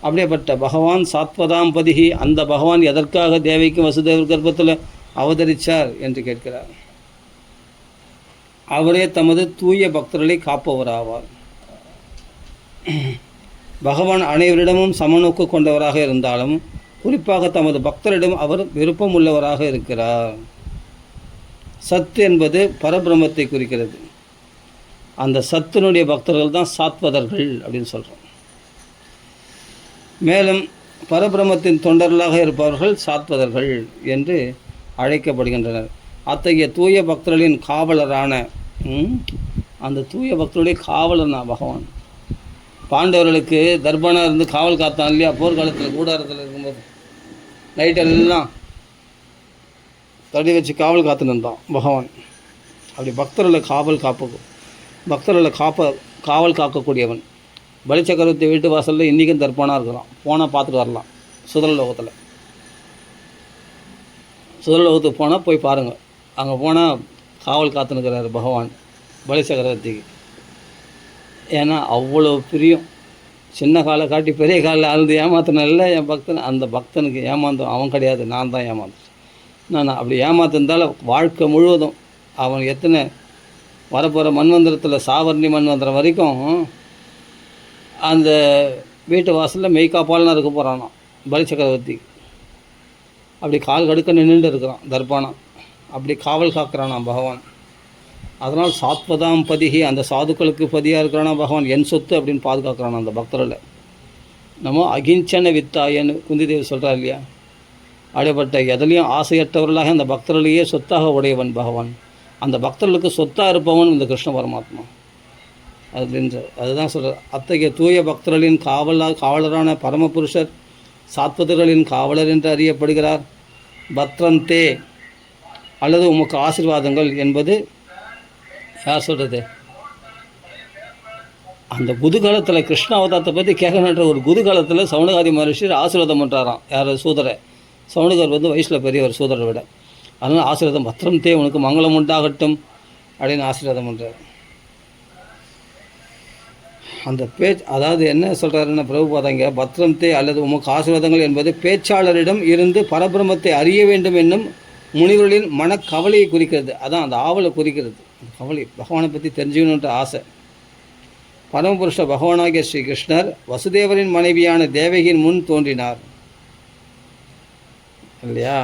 அப்படியேப்பட்ட பகவான் சாத்வதாம் பதிகி, அந்த பகவான் எதற்காக தேவிக்கும் வசுதேவர் கர்ப்பத்தில் அவதரித்தார் என்று கேட்கிறார். அவரே தமது தூய பக்தர்களை காப்பவராவார். பகவான் அனைவரிடமும் சமநோக்கு கொண்டவராக இருந்தாலும் குறிப்பாக தமது பக்தரிடம் அவர் விருப்பம் உள்ளவராக இருக்கிறார். சத்து என்பது பரபிரம்மத்தை குறிக்கிறது. அந்த சத்தினுடைய பக்தர்கள் தான் சாத்வதர்கள் அப்படின்னு சொல்கிறோம். மேலும் பரபிரம்மத்தின் தொண்டர்களாக இருப்பவர்கள் சாத்வதர்கள் என்று அழைக்கப்படுகின்றனர். அத்தகைய தூய பக்தர்களின் காவலரான அந்த தூய பக்தருடைய காவலர்னா பகவான். பாண்டவர்களுக்கு தர்பனா இருந்து காவல் காத்தான் இல்லையா, போர்க்காலத்தில் கூடாரத்தில் இருக்கும்போது நைட்டெல்லாம் தடி வச்சு காவல் காத்துன்னு இருந்தான் பகவான். அப்படி பக்தர்களை காவல் காக்கக்கூடியவன். பலிச்சக்கரவர்த்தி வீட்டு வாசலில் இன்றைக்கும் தர்ப்பணம் இருக்கிறான். போனால் பார்த்துட்டு வரலாம். சுதலோகத்துக்கு போனால் போய் பாருங்கள். அங்கே போனால் காவல் காத்துனுக்கிறார் பகவான் பலிச்சக்கரவர்த்திக்கு. ஏன்னா அவ்வளோ பிரியம். சின்ன காலை காட்டி பெரிய காலில் அழுது ஏமாத்தினல்ல என் பக்தன். அந்த பக்தனுக்கு ஏமாந்தோம் அவன் கிடையாது, நான் தான் ஏமாந்தேன். நான் அப்படி ஏமாத்திருந்தாலும் வாழ்க்கை முழுவதும் அவன் எத்தனை வரப்போகிற மண்வந்திரத்தில் சாவர்ணி மண்வந்திரம் வரைக்கும் அந்த வீட்டு வாசலில் மெய்காப்பாலனா இருக்க போகிறானா பலிச்சக்கரவர்த்தி. அப்படி கால் கடுக்க நின்றுட்டு இருக்கிறான் தர்பானா. அப்படி காவல் காக்கிறானா பகவான். அதனால் சாத்வதாம் பதிகி, அந்த சாதுக்களுக்கு பதியாக இருக்கிறானா பகவான். என் சொத்து அப்படின்னு பாதுகாக்கிறானா அந்த பக்தரில். நம்ம அகிஞ்சன வித்தாயன்னு குந்திதேவி சொல்கிறார் இல்லையா. அப்படிப்பட்ட எதுலேயும் ஆசையற்றவர்களாக அந்த பக்தர்களையே சொத்தாக உடையவன் பகவான். அந்த பக்தர்களுக்கு சொத்தாக இருப்பவன் இந்த கிருஷ்ண பரமாத்மா அப்படின்ற. அதுதான் சொல்கிறார். அத்தகைய தூய பக்தர்களின் காவலரான பரமபுருஷர் சாத்வதர்களின் காவலர் என்று அறியப்படுகிறார். பத்ரந்தே அல்லது உமக்கு ஆசீர்வாதங்கள் என்பது யார் சொல்கிறது? அந்த குதூகலத்தில் கிருஷ்ண அவதாரத்தை பற்றி கேட்கணுன்ற ஒரு குதூகலத்தில் சவுனகாதி மகரிஷி ஆசீர்வாதம் பண்ணுறாராம். யார்? சூதரை. சவுனகர் வயசில் பெரியவர் சூதரை விட. அதனால் ஆசீர்வாதம் பத்திரம் தே உனக்கு மங்களம் உண்டாகட்டும் அப்படின்னு ஆசீர்வாதம் பண்ணுறார். அந்த அதாவது என்ன சொல்கிறாருன்னா பிரபுபாதாங்க, பத்திரம் தே அல்லது உமக்கு ஆசீர்வாதங்கள் என்பது பேச்சாளரிடம் இருந்து பரபிரமத்தை அறிய வேண்டும் என்னும் முனிவர்களின் மனக்கவலையை குறிக்கிறது. அதான் அந்த ஆவலை குறிக்கிறது. கவலை பகவானை பற்றி தெரிஞ்சுக்கணுன்ற ஆசை. பரமபுருஷ பகவானாகிய ஸ்ரீ கிருஷ்ணர் வசுதேவரின் மனைவியான தேவகியின் முன் தோன்றினார் இல்லையா.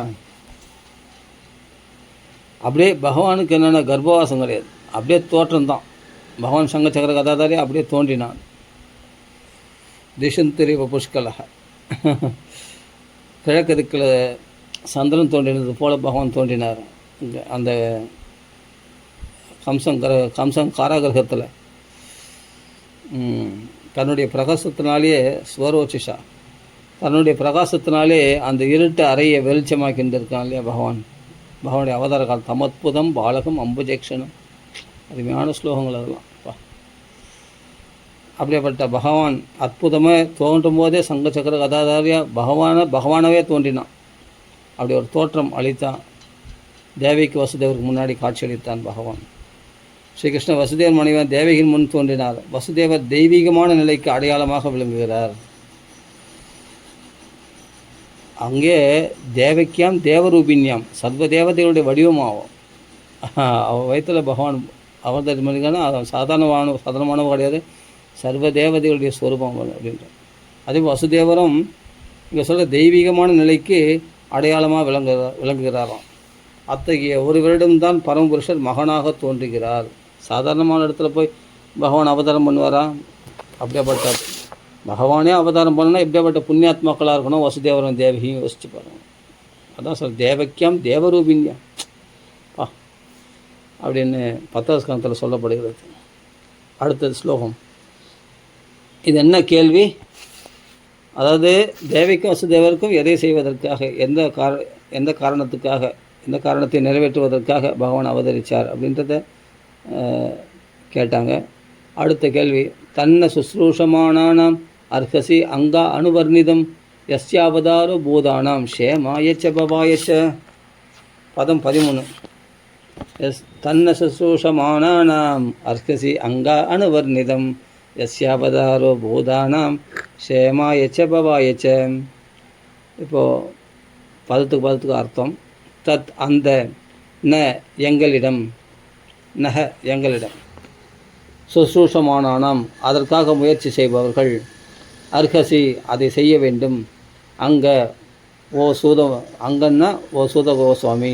அப்படியே பகவானுக்கு என்னென்ன கர்ப்பவாசம் கிடையாது, அப்படியே தோற்றம்தான். பகவான் சங்க சக்கர கதாதாரி அப்படியே தோன்றினான். திசந்தரி புஷ்கலக கிழக்கு திக்கில் சந்திரன் தோன்றினது போல பகவான் தோன்றினார். அந்த கம்சன் காராகிரகத்தில் தன்னுடைய பிரகாசத்தினாலேயே ஸ்வரோச்சிஷா தன்னுடைய பிரகாசத்தினாலே அந்த இருட்டு அறையை வெளிச்சமாக்கிட்டு இருக்கான் இல்லையா பகவான். பகவானுடைய அவதார காலம் தமத்புதம் பாலகம் அம்புஜேக்ஷனம், அருமையான ஸ்லோகங்கள் அதெல்லாம். அப்படிப்பட்ட பகவான் அற்புதமாக தோன்றும் போதே சங்க சக்கர கதாதாரியாக பகவானவே தோன்றினான். அப்படி ஒரு தோற்றம் அளித்தான். தேவிக்கு வசுதேவருக்கு முன்னாடி காட்சியளித்தான் பகவான். ஸ்ரீகிருஷ்ண வசுதேவர் மனைவன் தேவகியின் முன் தோன்றினார். வசுதேவர் தெய்வீகமான நிலைக்கு அடையாளமாக விளங்குகிறார். அங்கே தேவக்கியாம் தேவரூபின்யாம் சர்வ தேவதைகளுடைய வடிவமாகும். அவள் வயிற்றில் பகவான் அவதரிக்கான சாதாரணமானவ கிடையாது, சர்வ தேவதைகளுடைய ஸ்வரூபம் அப்படின்ற. அதே வசுதேவரும் இங்கே சொல்கிற தெய்வீகமான நிலைக்கு அடையாளமாக விளங்குகிறாராம். அத்தகைய ஒருவரிடம்தான் பரமபுருஷர் மகனாக தோன்றுகிறார். சாதாரணமான இடத்துல போய் பகவான் அவதாரம் பண்ணுவாரா? அப்படியேப்பட்ட பகவானே அவதாரம் பண்ணனா எப்படியாப்பட்ட புண்ணியாத்மாக்களாக இருக்கணும். வசுதேவரும் தேவகியும் யோசிச்சு பாருங்க. அதான் சொல் தேவக்கியம் தேவரூபின்யா அப்படின்னு 10வது ஸ்கந்தத்தில் சொல்லப்படுகிறது. அடுத்தது ஸ்லோகம். இது என்ன கேள்வி? அதாவது தேவிக்கும் வசுதேவருக்கும் எதை செய்வதற்காக, எந்த காரணத்துக்காக, எந்த காரணத்தை நிறைவேற்றுவதற்காக பகவான் அவதரித்தார் அப்படின்றத கேட்டாங்க. அடுத்த கேள்வி, தன்ன சுஸ்ரூஷமானாம் அர்ஹசி அங்கா அனுவர்ணிதம் யஸ்யாவதாரோ பூதானாம் ஷேமாயச்ச பவாயச்ச. பதம் 13. தன்ன சுஸ்ரூஷமானாம் அர்ஹசி அங்கா அனுவர்ணிதம் யஸ்யாவதாரோ பூதானாம் ஷேமாயச்ச பவாயச்ச. இப்போது பதத்துக்கு அர்த்தம். தத் அந்த, ந எங்களிடம், நக எங்களிடம், சுஸ்ரூஷமானாம் அதற்காக முயற்சி செய்பவர்கள், அர்ஹசி அதை செய்ய வேண்டும், அங்க ஓ சூத, அங்கன்னா ஓ சூத கோஸ்வாமி,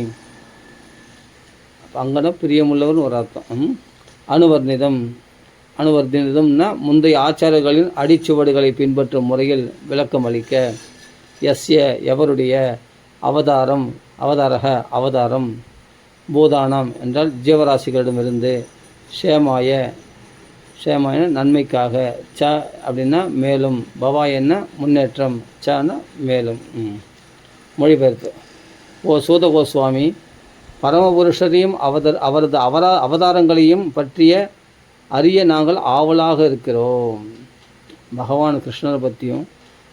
அங்கன்னா பிரியமுள்ளவர்னு ஒரு அர்த்தம். அனுவர்ணிதம்னா முந்தைய ஆச்சாரர்களின் அடிச்சுவடுகளை பின்பற்றும் முறையில் விளக்கம் அளிக்க. யஸ்ய எவருடைய, அவதாரம், பூதானம் என்றால் ஜீவராசிகளிடமிருந்து, ஷேமாய நன்மைக்காக, ச அப்படின்னா மேலும், பவாயன்னா முன்னேற்றம், சன்னா மேலும். மொழிபெயர்ப்பு. ஓ சூத கோஸ்வாமி, பரமபுருஷரையும் அவரது அவதாரங்களையும் பற்றிய அறிய நாங்கள் ஆவலாக இருக்கிறோம். பகவான் கிருஷ்ணரை பற்றியும்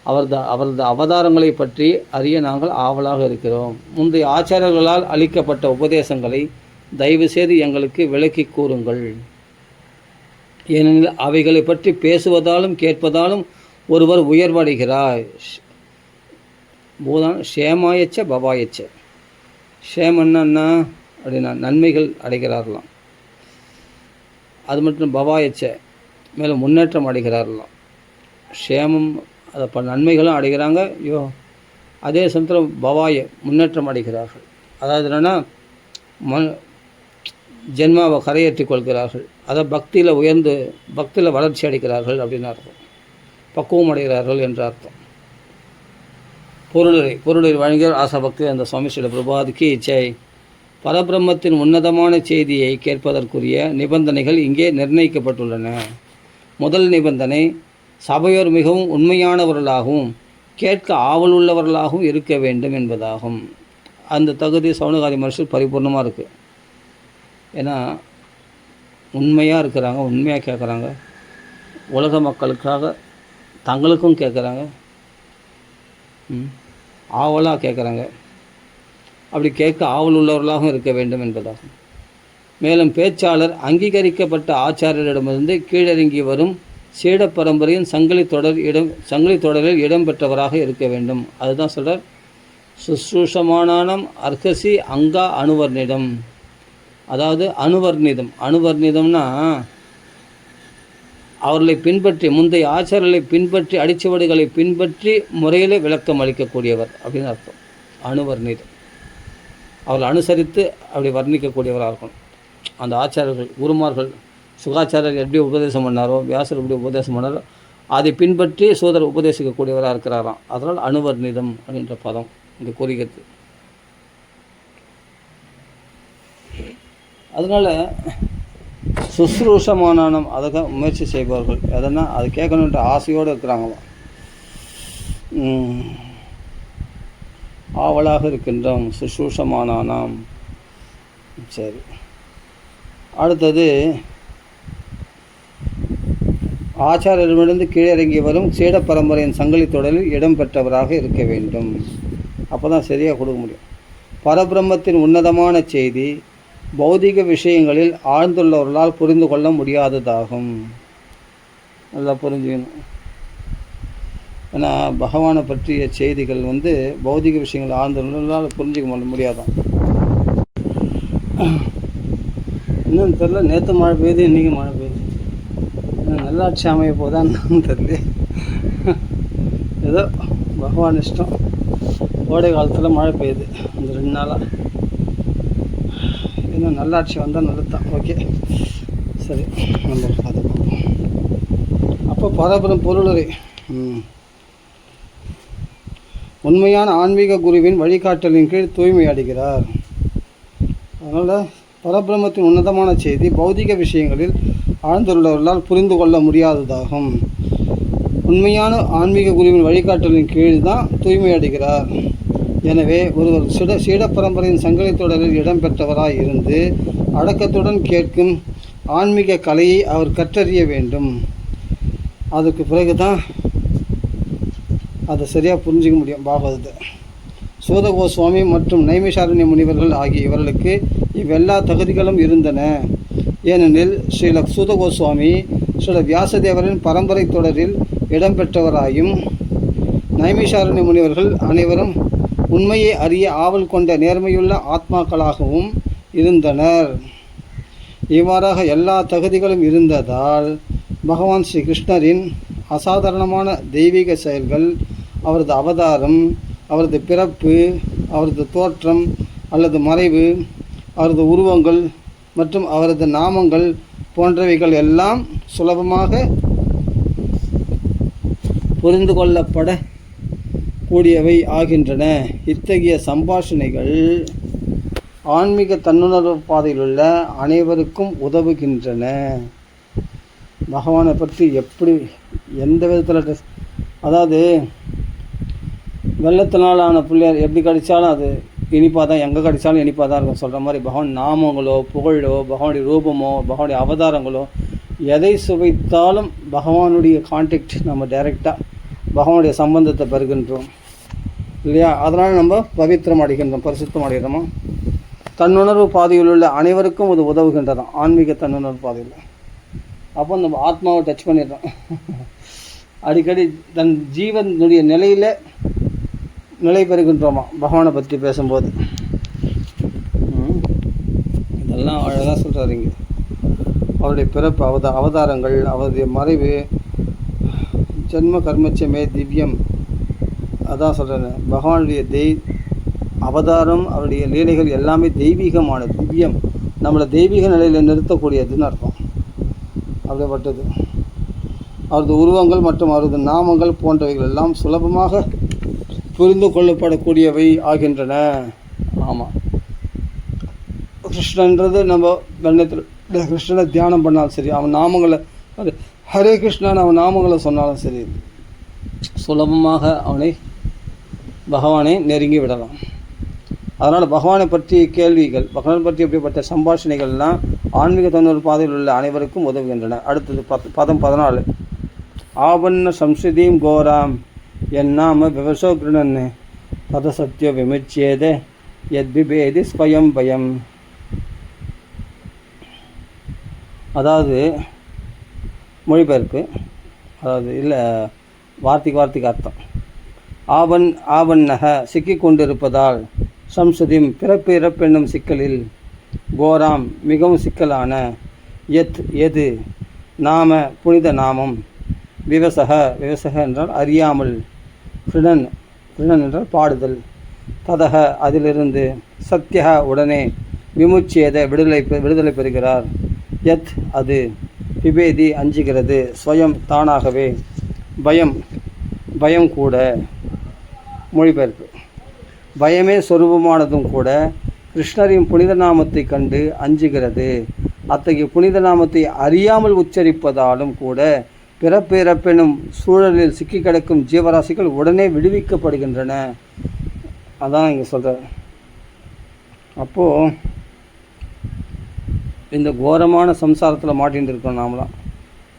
அவரது அவதாரங்களை பற்றி அறிய நாங்கள் ஆவலாக இருக்கிறோம். முந்தைய ஆச்சாரர்களால் அளிக்கப்பட்ட உபதேசங்களை தயவு செய்து எங்களுக்கு விளக்கி கூறுங்கள். ஏனெனில் அவைகளை பற்றி பேசுவதாலும் கேட்பதாலும் ஒருவர் உயர்வடைகிறார். பூதான் ஷேமாயச்ச பவாயச்ச. ஷேமன்னா அப்படின்னா நன்மைகள் அடைகிறார்களாம். அது மட்டும் பவாயச்ச மேலும் முன்னேற்றம் அடைகிறார்களாம். ஷேமம் அதை நன்மைகளும் அடைகிறாங்க. அதே சமயத்தில் பவாய முன்னேற்றம் அடைகிறார்கள். அதாவது என்னென்னா ஜென்மாவை கரையேற்றிக் கொள்கிறார்கள். அதை பக்தியில் வளர்ச்சி அடைகிறார்கள் அப்படின்னு அர்த்தம். பக்குவம் அடைகிறார்கள் என்ற அர்த்தம். பொருளை வழங்கியவர் ஆசபக்தி அந்த சுவாமி ஸ்ரீல பிரபாதுக்கு இச்சை. பரபிரம்மத்தின் உன்னதமான செய்தியை கேட்பதற்குரிய நிபந்தனைகள் இங்கே நிர்ணயிக்கப்பட்டுள்ளன. முதல் நிபந்தனை, சபையோர் மிகவும் உண்மையானவர்களாகவும் கேட்க ஆவலுள்ளவர்களாகவும் இருக்க வேண்டும் என்பதாகும். அந்த தகுதி சௌனகாதி மனுஷர் பரிபூர்ணமாக இருக்குது. ஏன்னா உண்மையாக இருக்கிறாங்க, உண்மையாக கேட்குறாங்க, உலக மக்களுக்காக தங்களுக்கும் கேட்குறாங்க, ஆவலாக கேட்குறாங்க. அப்படி கேட்க ஆவல் உள்ளவர்களாகவும் இருக்க வேண்டும் என்பதாகும். மேலும் பேச்சாளர் அங்கீகரிக்கப்பட்ட ஆச்சாரியரிடமிருந்து கீழிறங்கி வரும் சீட பரம்பரையின் சங்கிலி தொடரில் இடம்பெற்றவராக இருக்க வேண்டும். அதுதான் சொல்கிறார். சுஸ்ரூஷமானானம் அர்ஹசி அங்கா அனுவர்ணிதம். அதாவது அனுவர்ணிதம்னா அவர்களை பின்பற்றி, முந்தைய ஆச்சாரர்களை பின்பற்றி, அடிச்சுவடுகளை பின்பற்றி முறையில் விளக்கம் அளிக்கக்கூடியவர் அப்படின்னு அர்த்தம். அனுவர்ணிதம் அவர்கள் அனுசரித்து அப்படி வர்ணிக்கக்கூடியவராக இருக்கணும். அந்த ஆச்சாரர்கள், குருமார்கள், சுகாச்சாரர் எப்படி உபதேசம் பண்ணாரோ, வியாசர் எப்படி உபதேசம் பண்ணாரோ அதை பின்பற்றி சோதர் உபதேசிக்கக்கூடியவராக இருக்கிறாராம். அதனால் அனுவர்ணிதம் அப்படின்ற பதம் இந்த குறிக்கிறது. அதனால் சுஸ்ரூஷமானம் அதை முயற்சி செய்பவர்கள் எதனா அது கேட்கணுன்ற ஆசையோடு இருக்கிறாங்களாம். ஆவலாக இருக்கின்றோம். சுஸ்ரூஷமானாம். சரி, அடுத்தது ஆச்சாரியரிடமிருந்து கீழிறங்கி வரும் சீட பரம்பரையின் சங்கிலி தொடரில் இடம்பெற்றவராக இருக்க வேண்டும். அப்போ தான் சரியாக கொடுக்க முடியும். பரபிரம்மத்தின் உன்னதமான செய்தி பௌதிக விஷயங்களில் ஆழ்ந்துள்ளவர்களால் புரிந்து கொள்ள முடியாததாகும். நல்லா புரிஞ்சுக்கணும். ஏன்னா பகவானை பற்றிய செய்திகள் பௌதிக விஷயங்கள் ஆழ்ந்துள்ளவர்களால் புரிஞ்சிக்க முடியாதான். இன்னும் தெரில, நேற்று மழை பெய்யுது, இன்றைக்கி மழை பெய்யுது. நல்லாட்சி அமைய போதான்னு தெரியல. ஏதோ பகவான் இஷ்டம். கோடை காலத்தில் மழை பெய்யுது இந்த 2 நாளாக. இன்னும் நல்லாட்சி வந்தால் நல்லதுதான். ஓகே, சரி, நம்ம பார்த்துப்போம். அப்போ பரபரம் பொருளரை உண்மையான ஆன்மீக குருவின் வழிகாட்டலின் கீழ் தூய்மை அடைகிறார். அதனால் பரபிரம்மத்தின் உன்னதமான செய்தி பௌதிக விஷயங்களில் ஆழ்ந்துள்ளவர்களால் புரிந்து கொள்ள முடியாததாகும். உண்மையான ஆன்மீக குருவின் வழிகாட்டலின் கீழ் தான் தூய்மை அடைகிறார். எனவே ஒருவர் சீட பரம்பரையின் சங்கிலி தொடரில் இடம்பெற்றவராய் இருந்து அடக்கத்துடன் கேட்கும் ஆன்மீக கலையை அவர் கற்றறிய வேண்டும். அதுக்கு பிறகு தான் அதை சரியாக புரிஞ்சிக்க முடியும் பாகவதத்தை. சூத கோஸ்வாமி மற்றும் நைமிஷாரண்ய முனிவர்கள் ஆகிய இவர்களுக்கு இவ்வெல்லா தகுதிகளும் இருந்தன. ஏனெனில் ஸ்ரீல சூத கோஸ்வாமி ஸ்ரீல வியாசதேவரின் பரம்பரை தொடரில் இடம்பெற்றவராயும், நைமிஷாரண்ய முனிவர்கள் அனைவரும் உண்மையை அறிய ஆவல் கொண்ட நேர்மையுள்ள ஆத்மாக்களாகவும் இருந்தனர். இவ்வாறாக எல்லா தகுதிகளும் இருந்ததால் பகவான் ஸ்ரீ கிருஷ்ணரின் அசாதாரணமான தெய்வீக செயல்கள், அவரது அவதாரம், அவரது பிறப்பு, அவரது தோற்றம் அல்லது மறைவு, அவரது உருவங்கள் மற்றும் அவரது நாமங்கள் போன்றவைகள் எல்லாம் சுலபமாக புரிந்து கொள்ளப்பட கூடியவை ஆகின்றன. இத்தகைய சம்பாஷணைகள் ஆன்மீக தன்னுணர்வு பாதையில் உள்ள அனைவருக்கும் உதவுகின்றன. பகவானை பற்றி எப்படி எந்த விதத்தில் அதாவது வெள்ளத்தினால் ஆன பிள்ளையார் எப்படி கடித்தாலும் அது இனிப்பாக தான், எங்கே கடித்தாலும் இனிப்பாக தான் இருக்கும் சொல்கிற மாதிரி பகவான் நாமங்களோ புகழோ பகவானுடைய ரூபமோ பகவானுடைய அவதாரங்களோ எதை சுவைத்தாலும் பகவானுடைய கான்டாக்ட் நம்ம டைரெக்டாக பகவானுடைய சம்பந்தத்தை பெறுகின்றோம் இல்லையா? அதனால் நம்ம பவித்திரம் அடைகின்றோம், பரிசுத்தம் அடைகிறோமா. தன்னுணர்வு பாதையில் உள்ள அனைவருக்கும் இது உதவுகின்றதாம், ஆன்மீக தன்னுணர்வு பாதையில். அப்போ நம்ம ஆத்மாவை டச் பண்ணிடுறோம். அடிக்கடி தன் ஜீவனுடைய நிலையில் நிலை பெறுகின்றோமா பகவானை பற்றி பேசும்போது. இதெல்லாம் அழகாக சொல்கிறாருங்க. அவருடைய பிறப்பு, அவதாரங்கள், அவருடைய மறைவு, ஜென்ம கர்மச்சமே திவ்யம். அதான் சொல்கிறேன், பகவானுடைய அவதாரம், அவருடைய லீலைகள் எல்லாமே தெய்வீகமானது, திவ்யம், நம்மளை தெய்வீக நிலையில் நிறுத்தக்கூடியதுன்னு அர்த்தம். அப்படிப்பட்டது அவரது உருவங்கள் மற்றும் அவரது நாமங்கள் போன்றவைகள் எல்லாம் சுலபமாக புரிந்து கொள்ளப்படக்கூடியவை ஆகின்றன. ஆமாம், கிருஷ்ணன்றது நம்ம கண்ணத்தில் கிருஷ்ணனை தியானம் பண்ணாலும் சரி, அவன் நாமங்களை ஹரே கிருஷ்ணன் அவன் நாமங்களை சொன்னாலும் சரி, சுலபமாக பகவானை நெருங்கி விடலாம். அதனால் பகவானை பற்றிய கேள்விகள், பகவானை பற்றி எப்படிப்பட்ட சம்பாஷணைகள்லாம் ஆன்மீக தொண்ணூறு பாதையில் உள்ள அனைவருக்கும் உதவுகின்றன. அடுத்தது பதம் 14. ஆபன்ன சம்ஸ்கிருதியும் கோராம் என்னாம விவசோ கிருணன் தத சத்திய விமுச்சியேத எத்பிபேதி ஸ்வயம் பயம். அதாவது மொழிபெயர்ப்பு, அதாவது இல்லை வார்த்தைக்கு அர்த்தம். ஆபன்னக சிக்கி கொண்டிருப்பதால், சம்ஸ்கிருதியும் பிறப்பு இறப்பென்னும் சிக்கலில், கோராம் மிகவும் சிக்கலான, எது நாம புனித நாமம், விவசக என்றால் அறியாமல், கிருணன் என்றால் பாடுதல், ததக அதிலிருந்து, சத்தியக உடனே, விமுச்சியத விடுதலை பெறுகிறார், அது பிபேதி அஞ்சுகிறது, ஸ்வயம் தானாகவே, பயம் கூட. மொழிபெயர்ப்பு, பயமே சொரூபமானதும் கூட கிருஷ்ணரின் புனித நாமத்தை கண்டு அஞ்சுகிறது. அத்தகைய புனித நாமத்தை அறியாமல் உச்சரிப்பதாலும் கூட பிறப்பெனும் சூழலில் சிக்கி கிடக்கும் ஜீவராசிகள் உடனே விடுவிக்கப்படுகின்றன. அதான் இங்கே சொல்கிறார். அப்போது இந்த கோரமான சம்சாரத்தில் மாட்டின்னு இருக்கோம் நாமலாம்.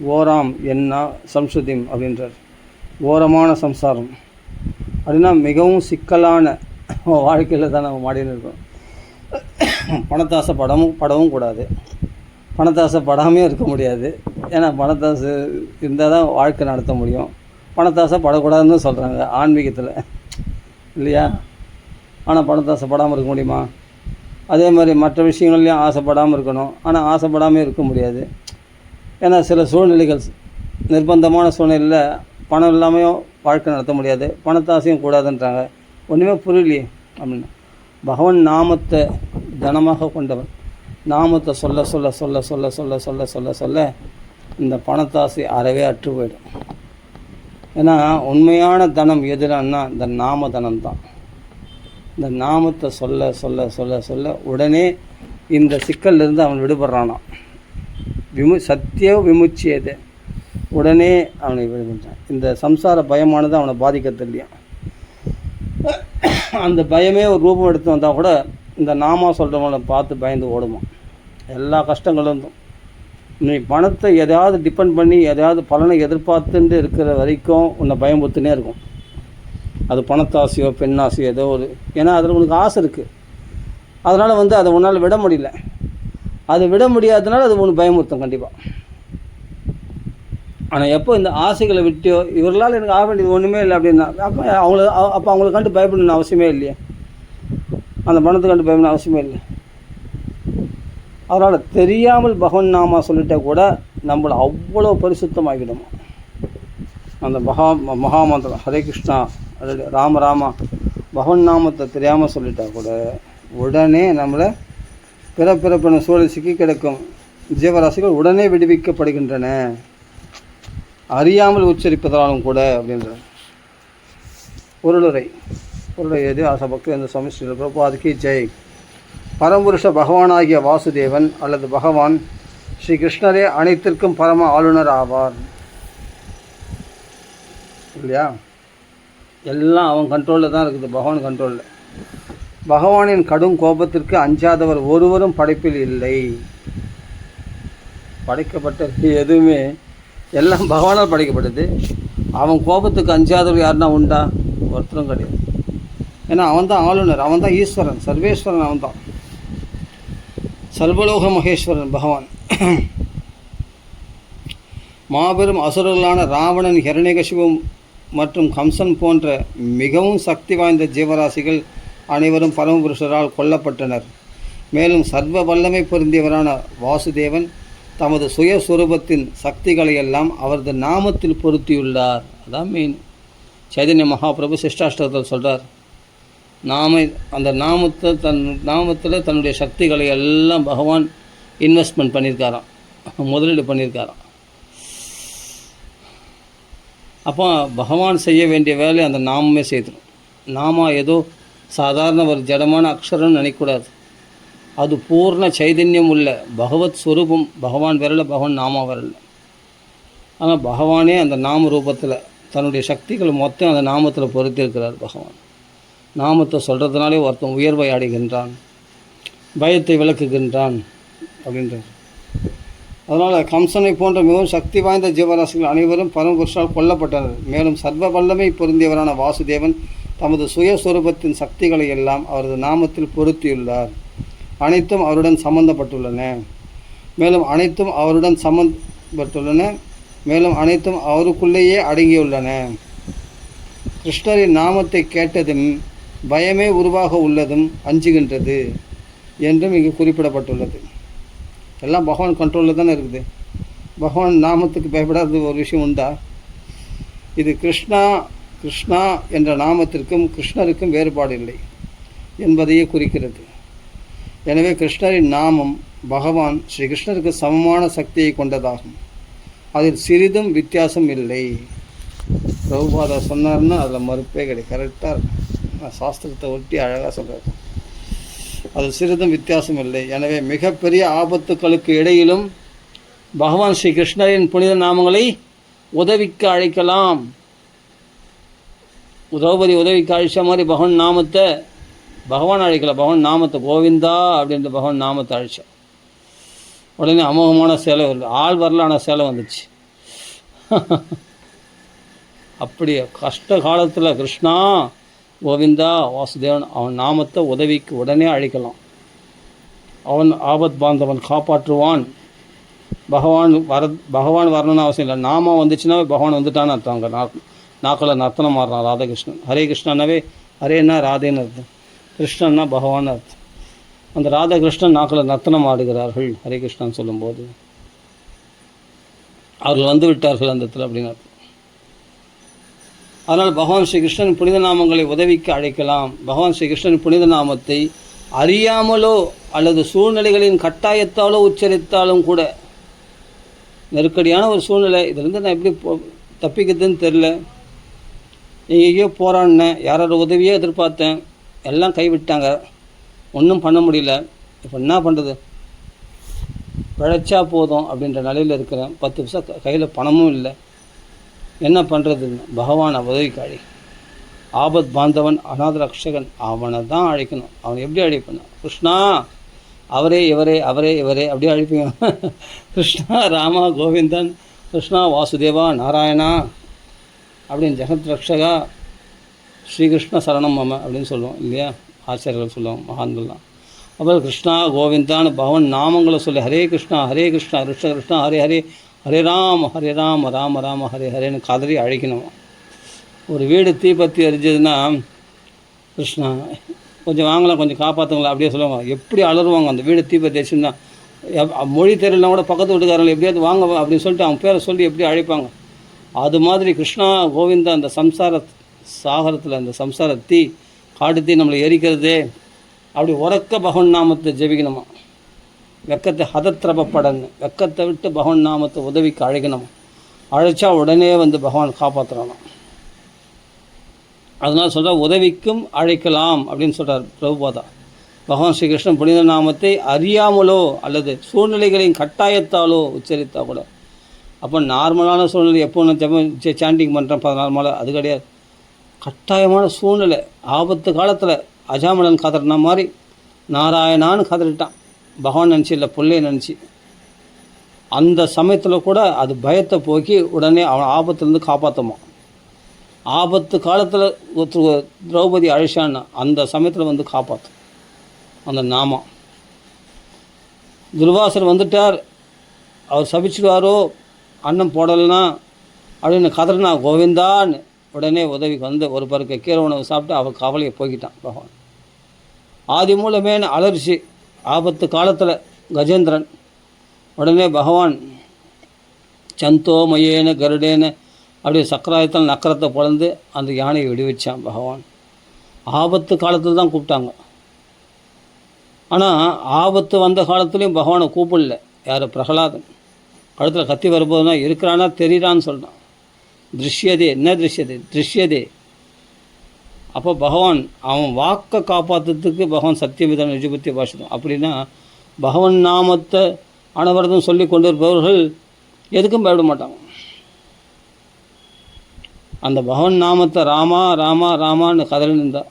கோராம் என்ன சம்ஸ்கிருதிம் அப்படின்றார். கோரமான சம்சாரம் அப்படின்னா மிகவும் சிக்கலான வாழ்க்கையில் தான் நம்ம மாட்டின்னு இருக்கோம். பணத்தாசை படவும் கூடாது, பணத்தாசை படாமே இருக்க முடியாது. ஏன்னா பணத்தாசை இருந்தால் தான் வாழ்க்கை நடத்த முடியும். பணத்தாசை படக்கூடாதுன்னு சொல்கிறாங்க ஆன்மீகத்தில் இல்லையா? ஆனால் பணத்தாசை படாமல் இருக்க முடியுமா? அதே மாதிரி மற்ற விஷயங்கள்லையும் ஆசைப்படாமல் இருக்கணும், ஆனால் ஆசைப்படாமல் இருக்க முடியாது. ஏன்னா சில சூழ்நிலைகள், நிர்பந்தமான சூழ்நிலையில் பணம் இல்லாமையும் வாழ்க்கை நடத்த முடியாது, பணத்தாசையும் கூடாதுன்றாங்க. ஒன்றுமே புரியலையே அப்படின்னா. பகவான் நாமத்தை தனமாக கொண்டவன், நாமத்தை சொல்ல சொல்ல சொல்ல சொல்ல சொல்ல சொல்ல சொல்ல சொல்ல இந்த பணத்தாசை அறவே அற்று போயிடும். ஏன்னா உண்மையான தனம் எதுனா இந்த நாம தனம் தான். இந்த நாமத்தை சொல்ல சொல்ல சொல்ல சொல்ல உடனே இந்த சிக்கல்லிருந்து அவன் விடுபடுறானான். சத்திய விமுச்சியது, உடனே அவனை விடுகின்றான். இந்த சம்சார பயமானது அவனை பாதிக்கிறது. அந்த பயமே ஒரு ரூபம் எடுத்து வந்தால் கூட இந்த நாமா சொல்கிறவங்களை பார்த்து பயந்து ஓடுமா. எல்லா கஷ்டங்களும் இருந்தும் நீ பணத்தை எதையாவது டிபெண்ட் பண்ணி எதையாவது பலனை எதிர்பார்த்துட்டு இருக்கிற வரைக்கும் உன்னை பயமுறுத்துனே இருக்கும். அது பணத்தாசையோ பெண்ணாசையோ ஏதோ ஒரு, ஏன்னா அதில் உனக்கு ஆசை இருக்குது. அதனால் அதை உன்னால் விட முடியல. அது விட முடியாததுனால அது உனக்கு பயமுறுத்தும் கண்டிப்பாக. ஆனால் எப்போ இந்த ஆசைகளை விட்டியோ, இவர்களால் எனக்கு ஆக வேண்டியது ஒன்றுமே இல்லை அப்படின்னா அப்போ அவங்களை கண்டு பயப்படணும்னு அவசியமே இல்லையே. அந்த பணத்தை கண்டு பயப்படணும் அவசியமே இல்லை. அதனால் தெரியாமல் பகவன் நாமா சொல்லிட்டா கூட நம்மளை அவ்வளோ பரிசுத்தமாகிடும். அந்த மகாமந்திரம் ஹரே கிருஷ்ணா ராம ராமா பகவன் நாமத்தை தெரியாமல் சொல்லிட்டா கூட உடனே நம்மளை பிறப்பிறப்பின சூழல் சிக்கி கிடக்கும் ஜீவராசிகள் உடனே விடுவிக்கப்படுகின்றன, அறியாமல் உச்சரிப்பதாலும் கூட அப்படின்ற பொருளுரை எது ஆசபக்தி அந்த சுவாமி ஸ்ரீ பிரபுபாதுக்கு ஜெய். பரம்புருஷ பகவானாகிய வாசுதேவன் அல்லது பகவான் ஸ்ரீ கிருஷ்ணரே அனைத்திற்கும் பரம ஆளுநர் ஆவார் இல்லையா. எல்லாம் அவன் கண்ட்ரோலில் தான் இருக்குது, பகவான் கண்ட்ரோலில். பகவானின் கடும் கோபத்திற்கு அஞ்சாதவர் ஒருவரும் படைப்பில் இல்லை. படைக்கப்பட்ட எதுவுமே எல்லாம் பகவானால் படைக்கப்பட்டது. அவன் கோபத்துக்கு அஞ்சாதவர் யாருன்னா உண்டா? ஒருத்தரும் கிடையாது. ஏன்னா அவன் தான் ஆளுநர், அவன் தான் ஈஸ்வரன், சர்வேஸ்வரன், அவன் தான் சர்வலோக மகேஸ்வரன் பகவான். மாபெரும் அசுரர்களான ராவணன், ஹிரண்யகசிபு மற்றும் கம்சன் போன்ற மிகவும் சக்தி வாய்ந்த ஜீவராசிகள் அனைவரும் பரமபுருஷரால் கொல்லப்பட்டனர். மேலும் சர்வ வல்லமை பொருந்தியவரான வாசுதேவன் தமது சுயஸ்வரூபத்தின் சக்திகளை எல்லாம் அவரது நாமத்தில் பொருத்தியுள்ளார். அதான் மெயின். சைதன்ய மகாபிரபு சிஷ்டாஷ்டகத்தில் சொல்கிறார், அந்த நாமத்தில் தன்னுடைய சக்திகளை எல்லாம் பகவான் இன்வெஸ்ட்மெண்ட் பண்ணியிருக்காராம், முதலீடு பண்ணியிருக்காராம். அப்போ பகவான் செய்ய வேண்டிய வேலையை அந்த நாமமே செய்திடும். நாமா ஏதோ சாதாரண ஒரு ஜடமான அக்ஷரம்னு நினைக்கக்கூடாது. அது பூர்ண சைதன்யம் உள்ள பகவத் ஸ்வரூபம். பகவான் விரல, பகவான் நாமா விரல. ஆனால் பகவானே அந்த நாம ரூபத்தில் தன்னுடைய சக்திகள் மொத்தம் அந்த நாமத்தில் பொறுத்திருக்கிறார். பகவான் நாமத்தை சொல்கிறதுனாலே ஒருத்தன் உயர்வை அடைகின்றான், பயத்தை விளக்குகின்றான் அப்படின்றார். அதனால் கம்சனை போன்ற மிகவும் சக்தி வாய்ந்த ஜீவராசிகள் அனைவரும் பரமபுருஷால் கொல்லப்பட்டனர். மேலும் சர்வ வல்லமை பொருந்தியவரான வாசுதேவன் தமது சுயஸ்வரூபத்தின் சக்திகளை எல்லாம் அவரது நாமத்தில் பொருத்தியுள்ளார். அனைத்தும் அவருடன் சம்பந்தப்பட்டுள்ளன, மேலும் அனைத்தும் அவருக்குள்ளேயே அடங்கியுள்ளன. கிருஷ்ணரின் நாமத்தை கேட்டதும் பயமே உருவாக உள்ளதும் அஞ்சுகின்றது என்றும் இங்கு குறிப்பிடப்பட்டுள்ளது. எல்லாம் பகவான் கண்ட்ரோலில் தானே இருக்குது. பகவான் நாமத்துக்கு பயப்படாத ஒரு விஷயம் உண்டா? இது கிருஷ்ணா என்ற நாமத்திற்கும் கிருஷ்ணருக்கும் வேறுபாடு இல்லை என்பதையே குறிக்கிறது. எனவே கிருஷ்ணரின் நாமம் பகவான் ஸ்ரீ கிருஷ்ணருக்கு சமமான சக்தியை கொண்டதாகும். அதில் சிறிதும் வித்தியாசம் இல்லை. பிரபுபாதா சொன்னார்னா அதில் மறுப்பே கிடையாது. கரெக்டாக சாஸ்திரத்தை ஒட்டி அழகாக சொல்கிறார். அதில் சிறிதும் வித்தியாசம் இல்லை. எனவே மிகப்பெரிய ஆபத்துக்களுக்கு இடையிலும் பகவான் ஸ்ரீ கிருஷ்ணரின் புனித நாமங்களை உதவிக்கு அழைக்கலாம். திரௌபதி உதவிக்கு அழைச்ச மாதிரி பகவான் அழைக்கல, பகவான் நாமத்தை கோவிந்தா அப்படின்ற பகவான் நாமத்தை அழைச்சோம். உடனே அமோகமான சேலை வருது, ஆள் வரலான சேலை வந்துச்சு. அப்படியே கஷ்ட காலத்தில் கிருஷ்ணா கோவிந்தா வாசுதேவன் அவன் நாமத்தை உதவிக்கு உடனே அழைக்கலாம். அவன் ஆபத் பாந்தவன் காப்பாற்றுவான். பகவான் வரணும்னு அவசியம் இல்லை. நாம வந்துச்சுன்னா பகவான் வந்துட்டான்னு அர்த்தம். அங்கே நாக்கில் நர்த்தனம் மாறுறான் ராதாகிருஷ்ணன். ஹரே கிருஷ்ணனாவே ஹரேன்னா ராதேன்னு அர்த்தம், கிருஷ்ணன்னா பகவான் அர்த்தம். அந்த ராதாகிருஷ்ணன் நாக்கில் நர்த்தனம் ஆடுகிறார்கள் ஹரே கிருஷ்ணன் சொல்லும்போது. அவர்கள் வந்து விட்டார்கள் அந்த இடத்துல அப்படின்னு அர்த்தம். அதனால் பகவான் ஸ்ரீ கிருஷ்ணன் புனித நாமங்களை உதவிக்கு அழைக்கலாம். பகவான் ஸ்ரீ கிருஷ்ணன் புனித நாமத்தை அறியாமலோ அல்லது சூழ்நிலைகளின் கட்டாயத்தாலோ உச்சரித்தாலும் கூட, நெருக்கடியான ஒரு சூழ்நிலை, இதிலிருந்து நான் எப்படி தப்பிக்கிறதுன்னு தெரில, எங்கேயோ போராடினேன், யாரோட உதவியே எதிர்பார்த்தேன், எல்லாம் கைவிட்டாங்க, ஒன்றும் பண்ண முடியல, இப்போ என்ன பண்ணுறது? பிழைச்சா போதும் அப்படின்ற நிலையில் இருக்கிறேன். 10 பைசா கையில் பணமும் இல்லை, என்ன பண்ணுறதுன்னு பகவான் உதவிக்கு அழி. ஆபத் பாந்தவன் அநாத ரக்ஷகன், அவனை தான் அழைக்கணும். அவனை எப்படி அழைப்பேன்? கிருஷ்ணா அவரே இவரே அவரே இவரே அப்படியே அழைப்பீங்க. கிருஷ்ணா ராமா கோவிந்தன், கிருஷ்ணா வாசுதேவா நாராயணா அப்படின்னு ஜெகத் ரக்ஷகா ஸ்ரீகிருஷ்ண சரணம் மம அப்படின்னு சொல்லுவோம் இல்லையா? ஆச்சாரியர்கள் சொல்லுவோம், மகான்கள்லாம். அப்புறம் கிருஷ்ணா கோவிந்தான்னு பகவான் நாமங்களை சொல்லி ஹரே கிருஷ்ணா கிருஷ்ண கிருஷ்ணா ஹரே ஹரே ஹரே ராம ராம ராம ஹரே ஹரேன்னு காதலி அழைக்கணும். ஒரு வீடு தீப்பத்தி எரிஞ்சதுன்னா கிருஷ்ணா கொஞ்சம் வாங்கலாம், கொஞ்சம் காப்பாற்றுங்களா அப்படியே சொல்லுவாங்க. எப்படி அலறுவாங்க அந்த வீடு தீப்பத்தி எரிச்சுன்னா. மொழி தெரியலாம் கூட பக்கத்து வீட்டுக்காரங்களை எப்படியாவது வாங்க அப்படின்னு சொல்லிட்டு அவங்க பேரை சொல்லி எப்படி அழைப்பாங்க. அது மாதிரி கிருஷ்ணா கோவிந்தா அந்த சம்சார சாகரத்தில் அந்த சம்சார தீ காட்டு தீ நம்மளை எரிக்கிறதே அப்படி உறக்க பகவன் நாமத்தை ஜெபிக்கணுமா. வெக்கத்தை ஹதத்திரப்படன்னு வெக்கத்தை விட்டு பகவன் நாமத்தை உதவிக்கு அழைக்கணுமா. அழைச்சா உடனே வந்து பகவான் காப்பாற்றுறானா. அதனால் சொல்கிறார் உதவிக்கும் அழைக்கலாம் அப்படின்னு சொல்கிறார் பிரபுபாதா. பகவான் ஸ்ரீகிருஷ்ணன் புனித நாமத்தை அறியாமலோ அல்லது சூழ்நிலைகளின் கட்டாயத்தாலோ உச்சரித்தா கூட. அப்போ நார்மலான சூழ்நிலை எப்போ நான் சாண்டிங் பண்ணுறேன் 14 மாலை அது கிடையாது. கட்டாயமான சூழ்நிலை, ஆபத்து காலத்தில் அஜாமலன் கதறின மாதிரி நாராயணான்னு கதறிட்டான். பகவான் நினச்சி இல்லை பிள்ளையை நினச்சி. அந்த சமயத்தில் கூட அது பயத்தை போக்கி உடனே அவன் ஆபத்துலேருந்து காப்பாற்றுமா. ஆபத்து காலத்தில் திரௌபதி அழிச்சான்னா அந்த சமயத்தில் வந்து காப்பாற்றும் அந்த நாமம். துர்வாசர் வந்துட்டார், அவர் சபிச்சுடுவாரோ அன்னம் போடலைன்னா அப்படின்னு கதறினா கோவிந்தான்னு உடனே உதவிக்கு வந்து ஒரு பருக்க கீரை உணவு சாப்பிட்டு அவர் கவலையை போய்கிட்டான் பகவான். ஆதி மூலமேனு அலர்ச்சி ஆபத்து காலத்தில் கஜேந்திரன் உடனே பகவான் சந்தோ மயேன கருடேன அப்படியே சக்கராயத்தில் நக்கரத்தை பொழந்து அந்த யானையை விடுவிச்சான் பகவான். ஆபத்து காலத்தில் தான் கூப்பிட்டாங்க. ஆனால் ஆபத்து வந்த காலத்துலேயும் பகவானை கூப்பிடல. யார்? பிரகலாதன் கழுத்தில் கத்தி வரும்போதுனா இருக்கிறானா தெரிகிறான்னு சொல்கிறான். திருஷ்யதே என்ன திருஷ்யதே. அப்போ பகவான் அவன் வாக்கை காப்பாற்றுறதுக்கு பகவான் சத்தியமிதன் நிஜபத்திய பாஷிதம். அப்படின்னா பகவான் நாமத்தை அனவரதம் சொல்லி கொண்டு இருப்பவர்கள் எதுக்கும் பயப்பட மாட்டாங்க. அந்த பகவான் நாமத்தை ராமா ராமா ராமான்னு கதறி நின்றா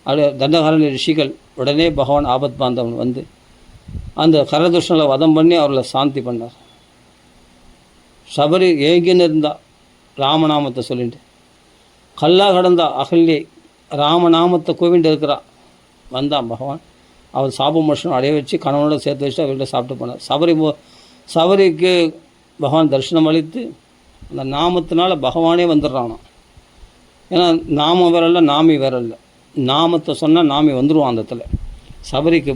அப்படியே தண்டகாரணி ரிஷிகள் உடனே பகவான் ஆபத் பாந்தவன் வந்து அந்த கரதுஷ்ணனை வதம் பண்ணி அவர்களை சாந்தி பண்ணார். சபரி ஏங்கின்னு இருந்தா ராமநாமத்தை சொல்லிட்டு, கல்லா கடந்தா அகல்யை ராமநாமத்தை கூவிண்டு இருக்கிறா. வந்தான் பகவான். அவர் சாப மோஷனம் அடைய வச்சு கணவனோட சேர்த்து வச்சு அவர்கிட்ட சாப்பிட்டு போனார். சபரிக்கு பகவான் தரிசனம் அளித்து அந்த நாமத்தினால பகவானே வந்துடுறானா. ஏன்னா நாமம் வேற இல்லை, நாமி வேற இல்லை. நாமத்தை சொன்னால் நாமி வந்துடுவான் அந்த இடத்துல. சபரிக்கு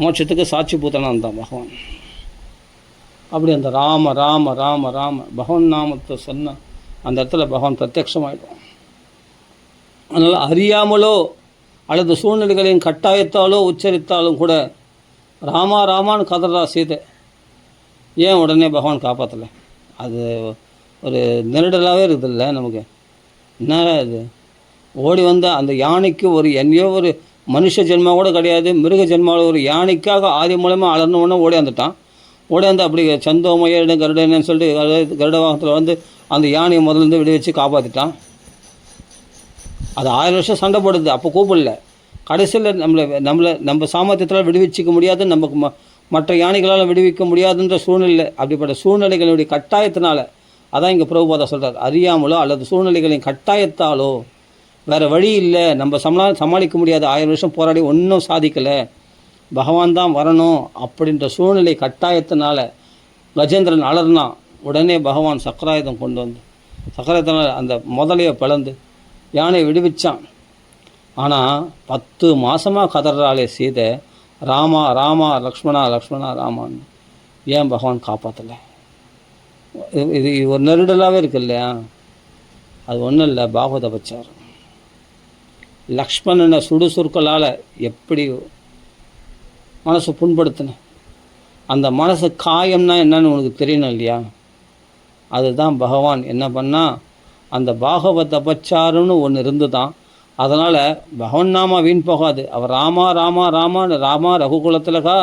மோட்சத்துக்கு சாட்சி பூத்தனான் தான் பகவான். அப்படி அந்த ராம ராம ராம ராம பகவான் நாமத்தை சொன்ன அந்த இடத்துல பகவான் பிரத்யட்சமாயிடுவான். அதனால் அறியாமலோ அல்லது சூழ்நிலைகளின் கட்டாயத்தாலோ உச்சரித்தாலும் கூட ராமா ராமான்னு கதறா சீதை. ஏன் உடனே பகவான் காப்பாற்றலை? அது ஒரு நெருடலாகவே இருக்குதுல்ல நமக்கு. என்ன இது ஓடி வந்த அந்த யானைக்கு ஒரு என்னையோ ஒரு மனுஷ ஜென்மா கூட கிடையாது, மிருக ஜென்மாவில் ஒரு யானைக்காக ஆதி மூலமாக அலர்னவுடனே ஓடி வந்துட்டான். ஓடி வந்து அப்படி சந்தோமயன்னு கருடன்னு சொல்லிட்டு கருட வாகனத்தில் வந்து அந்த யானையை முதல்லேருந்து விடுவிச்சு காப்பாற்றிட்டான். அது 1000 வருஷம் சண்டை போடுது, அப்போ கூப்பிடல. கடைசியில் நம்ம சாமர்த்தியத்தால் விடுவிச்சிக்க முடியாது, நமக்கு மற்ற யானைகளால் விடுவிக்க முடியாதுன்ற சூழ்நிலை. அப்படிப்பட்ட சூழ்நிலைகளுடைய கட்டாயத்தினால அதான் இங்கே பிரபுபாதா சொல்கிறார். அறியாமலோ அல்லது சூழ்நிலைகளின் கட்டாயத்தாலோ வேறு வழி இல்லை, நம்ம சமாளிக்க முடியாது, 1000 வருஷம் போராடி ஒன்றும் சாதிக்கலை, பகவான் தான் வரணும் அப்படின்ற சூழ்நிலை கட்டாயத்தினால கஜேந்திரன் அலர்னா. உடனே பகவான் சக்கராயுதம் கொண்டு வந்து சக்கராயுதத்தினால் அந்த முதலையை பிளந்து யானையை விடுவிச்சான். ஆனால் 10 மாதமாக கதறாலே சீதை ராமா ராமா லக்ஷ்மணா லக்ஷ்மணா ராமான்னு. ஏன் பகவான் காப்பாற்றலை? இது ஒரு நெருடலாகவே இருக்கு இல்லையா? அது ஒன்றும் இல்லை, பாகவத பச்சார் லக்ஷ்மணனை சுடுசுருக்களால் எப்படி மனசை புண்படுத்தின. அந்த மனசு காயம்னா என்னன்னு உனக்கு தெரியணும் இல்லையா? அதுதான் பகவான் என்ன பண்ணால் அந்த பாகவத பச்சாருன்னு ஒன்று இருந்து தான். அதனால் பகவன் நாமா வீண் போகாது. அவர் ராமா ராமா ராமான்னு ராமா ரகுகுலத்திலகா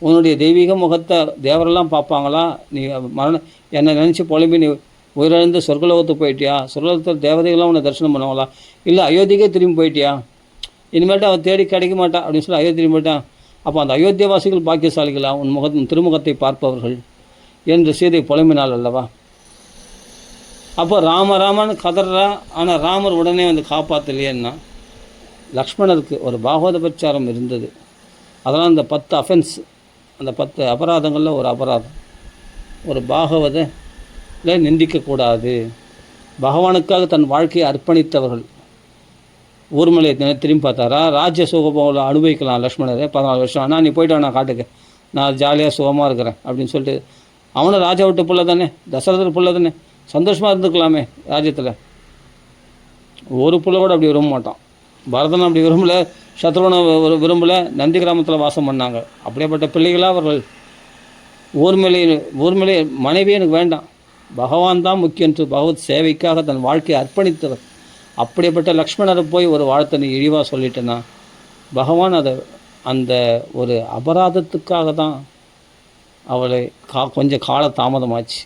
உன்னுடைய தெய்வீக முகத்தை தேவரெல்லாம் பார்ப்பாங்களா? நீ என்னை நினச்சி புலம்பி நீ உயிரிழந்து சொர்க்கலோகத்துக்கு போயிட்டியா? சொர்க்கலோகத்தில் தேவதைகள்லாம் உன்னை தரிசனம் பண்ணுவாங்களா? இல்லை அயோத்திக்கே திரும்பி போயிட்டியா? இனிமேட்டு அவன் தேடி கிடைக்க மாட்டான் அப்படின்னு சொல்லி அயோத்தி திரும்பி போயிட்டான். அப்போ அந்த அயோத்தியவாசிகள் பாக்கியசாலிகளா, உன் திருமுகத்தை பார்ப்பவர்கள் என்று சீதை புலம்பினாள் அல்லவா? அப்போ ராமன்னு கதறா. ஆனால் ராமர் உடனே வந்து காப்பாற்றலையேன்னா, லக்ஷ்மணருக்கு ஒரு பாகவத பிரச்சாரம் இருந்தது. அதெல்லாம் அந்த 10 அஃபென்ஸ், அந்த 10 அபராதங்களில் ஒரு அபராதம். ஒரு பாகவதில் நிந்திக்கக்கூடாது. பகவானுக்காக தன் வாழ்க்கையை அர்ப்பணித்தவர்கள். ஊர்மலையை திரும்பி பார்த்தாரா? ராஜ்ய சுகபோல அனுபவிக்கலாம் லக்ஷ்மணர் 14 வருஷம். ஆனால் நீ போய்ட்டு நான் காட்டுக்க, நான் ஜாலியாக சுகமாக இருக்கிறேன் அப்படின்னு சொல்லிட்டு, அவனை ராஜா விட்டு புள்ள தானே, தசரதர் புள்ள தானே, சந்தோஷமாக இருந்துக்கலாமே ராஜ்யத்தில். ஒரு புள்ள கூட அப்படி விரும்ப மாட்டான். பரதன் அப்படி விரும்பலை, சத்ருவனை விரும்பலை, நந்தி கிராமத்தில் வாசம் பண்ணாங்க. அப்படியேப்பட்ட பிள்ளைகளாக அவர்கள். ஊர்மலை மனைவி எனக்கு வேண்டாம், பகவான் தான் முக்கியம் என்று பகவத் சேவைக்காக தன் வாழ்க்கையை அர்ப்பணித்தவர். அப்படிப்பட்ட லக்ஷ்மணரை போய் ஒரு வார்த்தை நீ இழிவாக சொல்லிட்டேன்னா, பகவான் அதை அந்த ஒரு அபராதத்துக்காக தான் அவளை கொஞ்சம் கால தாமதமாச்சு.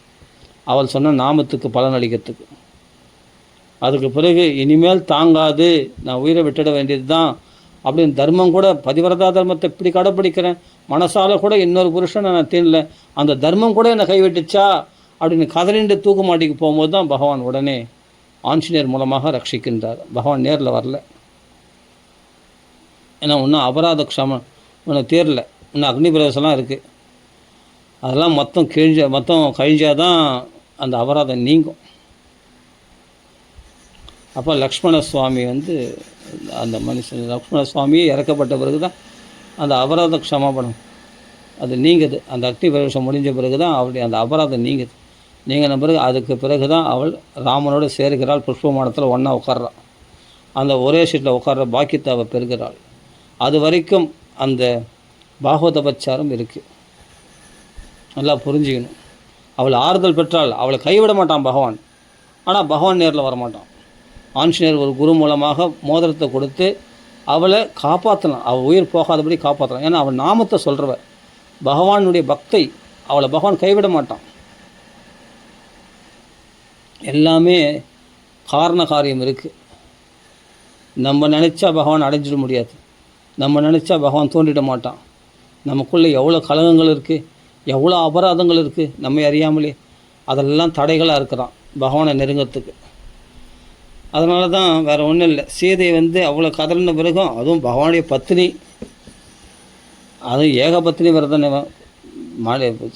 அவள் சொன்ன நாமத்துக்கு பலன் அளிக்கிறதுக்கு. அதுக்கு பிறகு இனிமேல் தாங்காது, நான் உயிரை விட்டுட வேண்டியது தான் அப்படின்னு தர்மம் கூட, பதிவிரதா தர்மத்தை இப்படி கடைப்பிடிக்கிறேன், மனசால கூட இன்னொரு புருஷனை நான் தீனல, அந்த தர்மம் கூட என்னை கைவிட்டுச்சா அப்படின்னு கதறிண்டு தூக்கு மாட்டிக்கு போகும்போது தான் பகவான் உடனே ஆஞ்சநேயர் மூலமாக ரட்சிக்கின்றார். பகவான் நேரில் வரல. ஏன்னா இன்னும் அபராத க்ஷமம் இன்னும் தீரலை, இன்னும் அக்னி பிரவேசம்லாம் இருக்குது. அதெல்லாம் மொத்தம் கழிஞ்சால் தான் அந்த அபராதம் நீங்கும். அப்போ லக்ஷ்மண சுவாமி வந்து அந்த மனுஷன் லக்ஷ்மண சுவாமியே இறக்கப்பட்ட பிறகு தான் அந்த அபராத க்ஷமாபணம் அது நீங்குது. அந்த அக்னி பிரவேசம் முடிஞ்ச பிறகு தான் அவளுடைய அந்த அபராதம் நீங்குது. நீங்கின பிறகு அதுக்கு பிறகு தான் அவள் ராமனோடு சேர்கிறாள். புஷ்பமானத்தில் ஒன்றா உட்கார்றாள். அந்த ஒரே சீட்டில் உட்கார்ற பாக்கியத்தை அவள் பெறுகிறாள். அது வரைக்கும் அந்த பாகவத பிரச்சாரம் இருக்குது. நல்லா புரிஞ்சுக்கணும். அவள் ஆறுதல் பெற்றாள். அவளை கைவிட மாட்டான் பகவான். ஆனால் பகவான் நேரில் வரமாட்டான். ஆஞ்சநேயர் ஒரு குரு மூலமாக மோதிரத்தை கொடுத்து அவளை காப்பாற்றலாம். அவள் உயிர் போகாதபடி காப்பாற்றலாம். ஏன்னா அவள் நாமத்தை சொல்கிறவ, பகவானுடைய பக்தை. அவளை பகவான் கைவிட மாட்டான். எல்லாமே காரண காரியம் இருக்குது. நம்ம நினச்சா பகவான் அடைஞ்சிட முடியாது. நம்ம நினச்சா பகவான் தோன்றிட மாட்டான். நமக்குள்ளே எவ்வளோ கலகங்கள் இருக்குது, எவ்வளோ அபராதங்கள் இருக்குது நம்ம அறியாமலே. அதெல்லாம் தடைகளாக இருக்கிறான் பகவானை நெருங்கிறதுக்கு. அதனால தான் வேறு ஒன்றும் இல்லை. சீதையை வந்து அவ்வளோ கதறின பிறகும், அதுவும் பகவானுடைய பத்தினி, அதுவும் ஏக பத்தினி விரதனை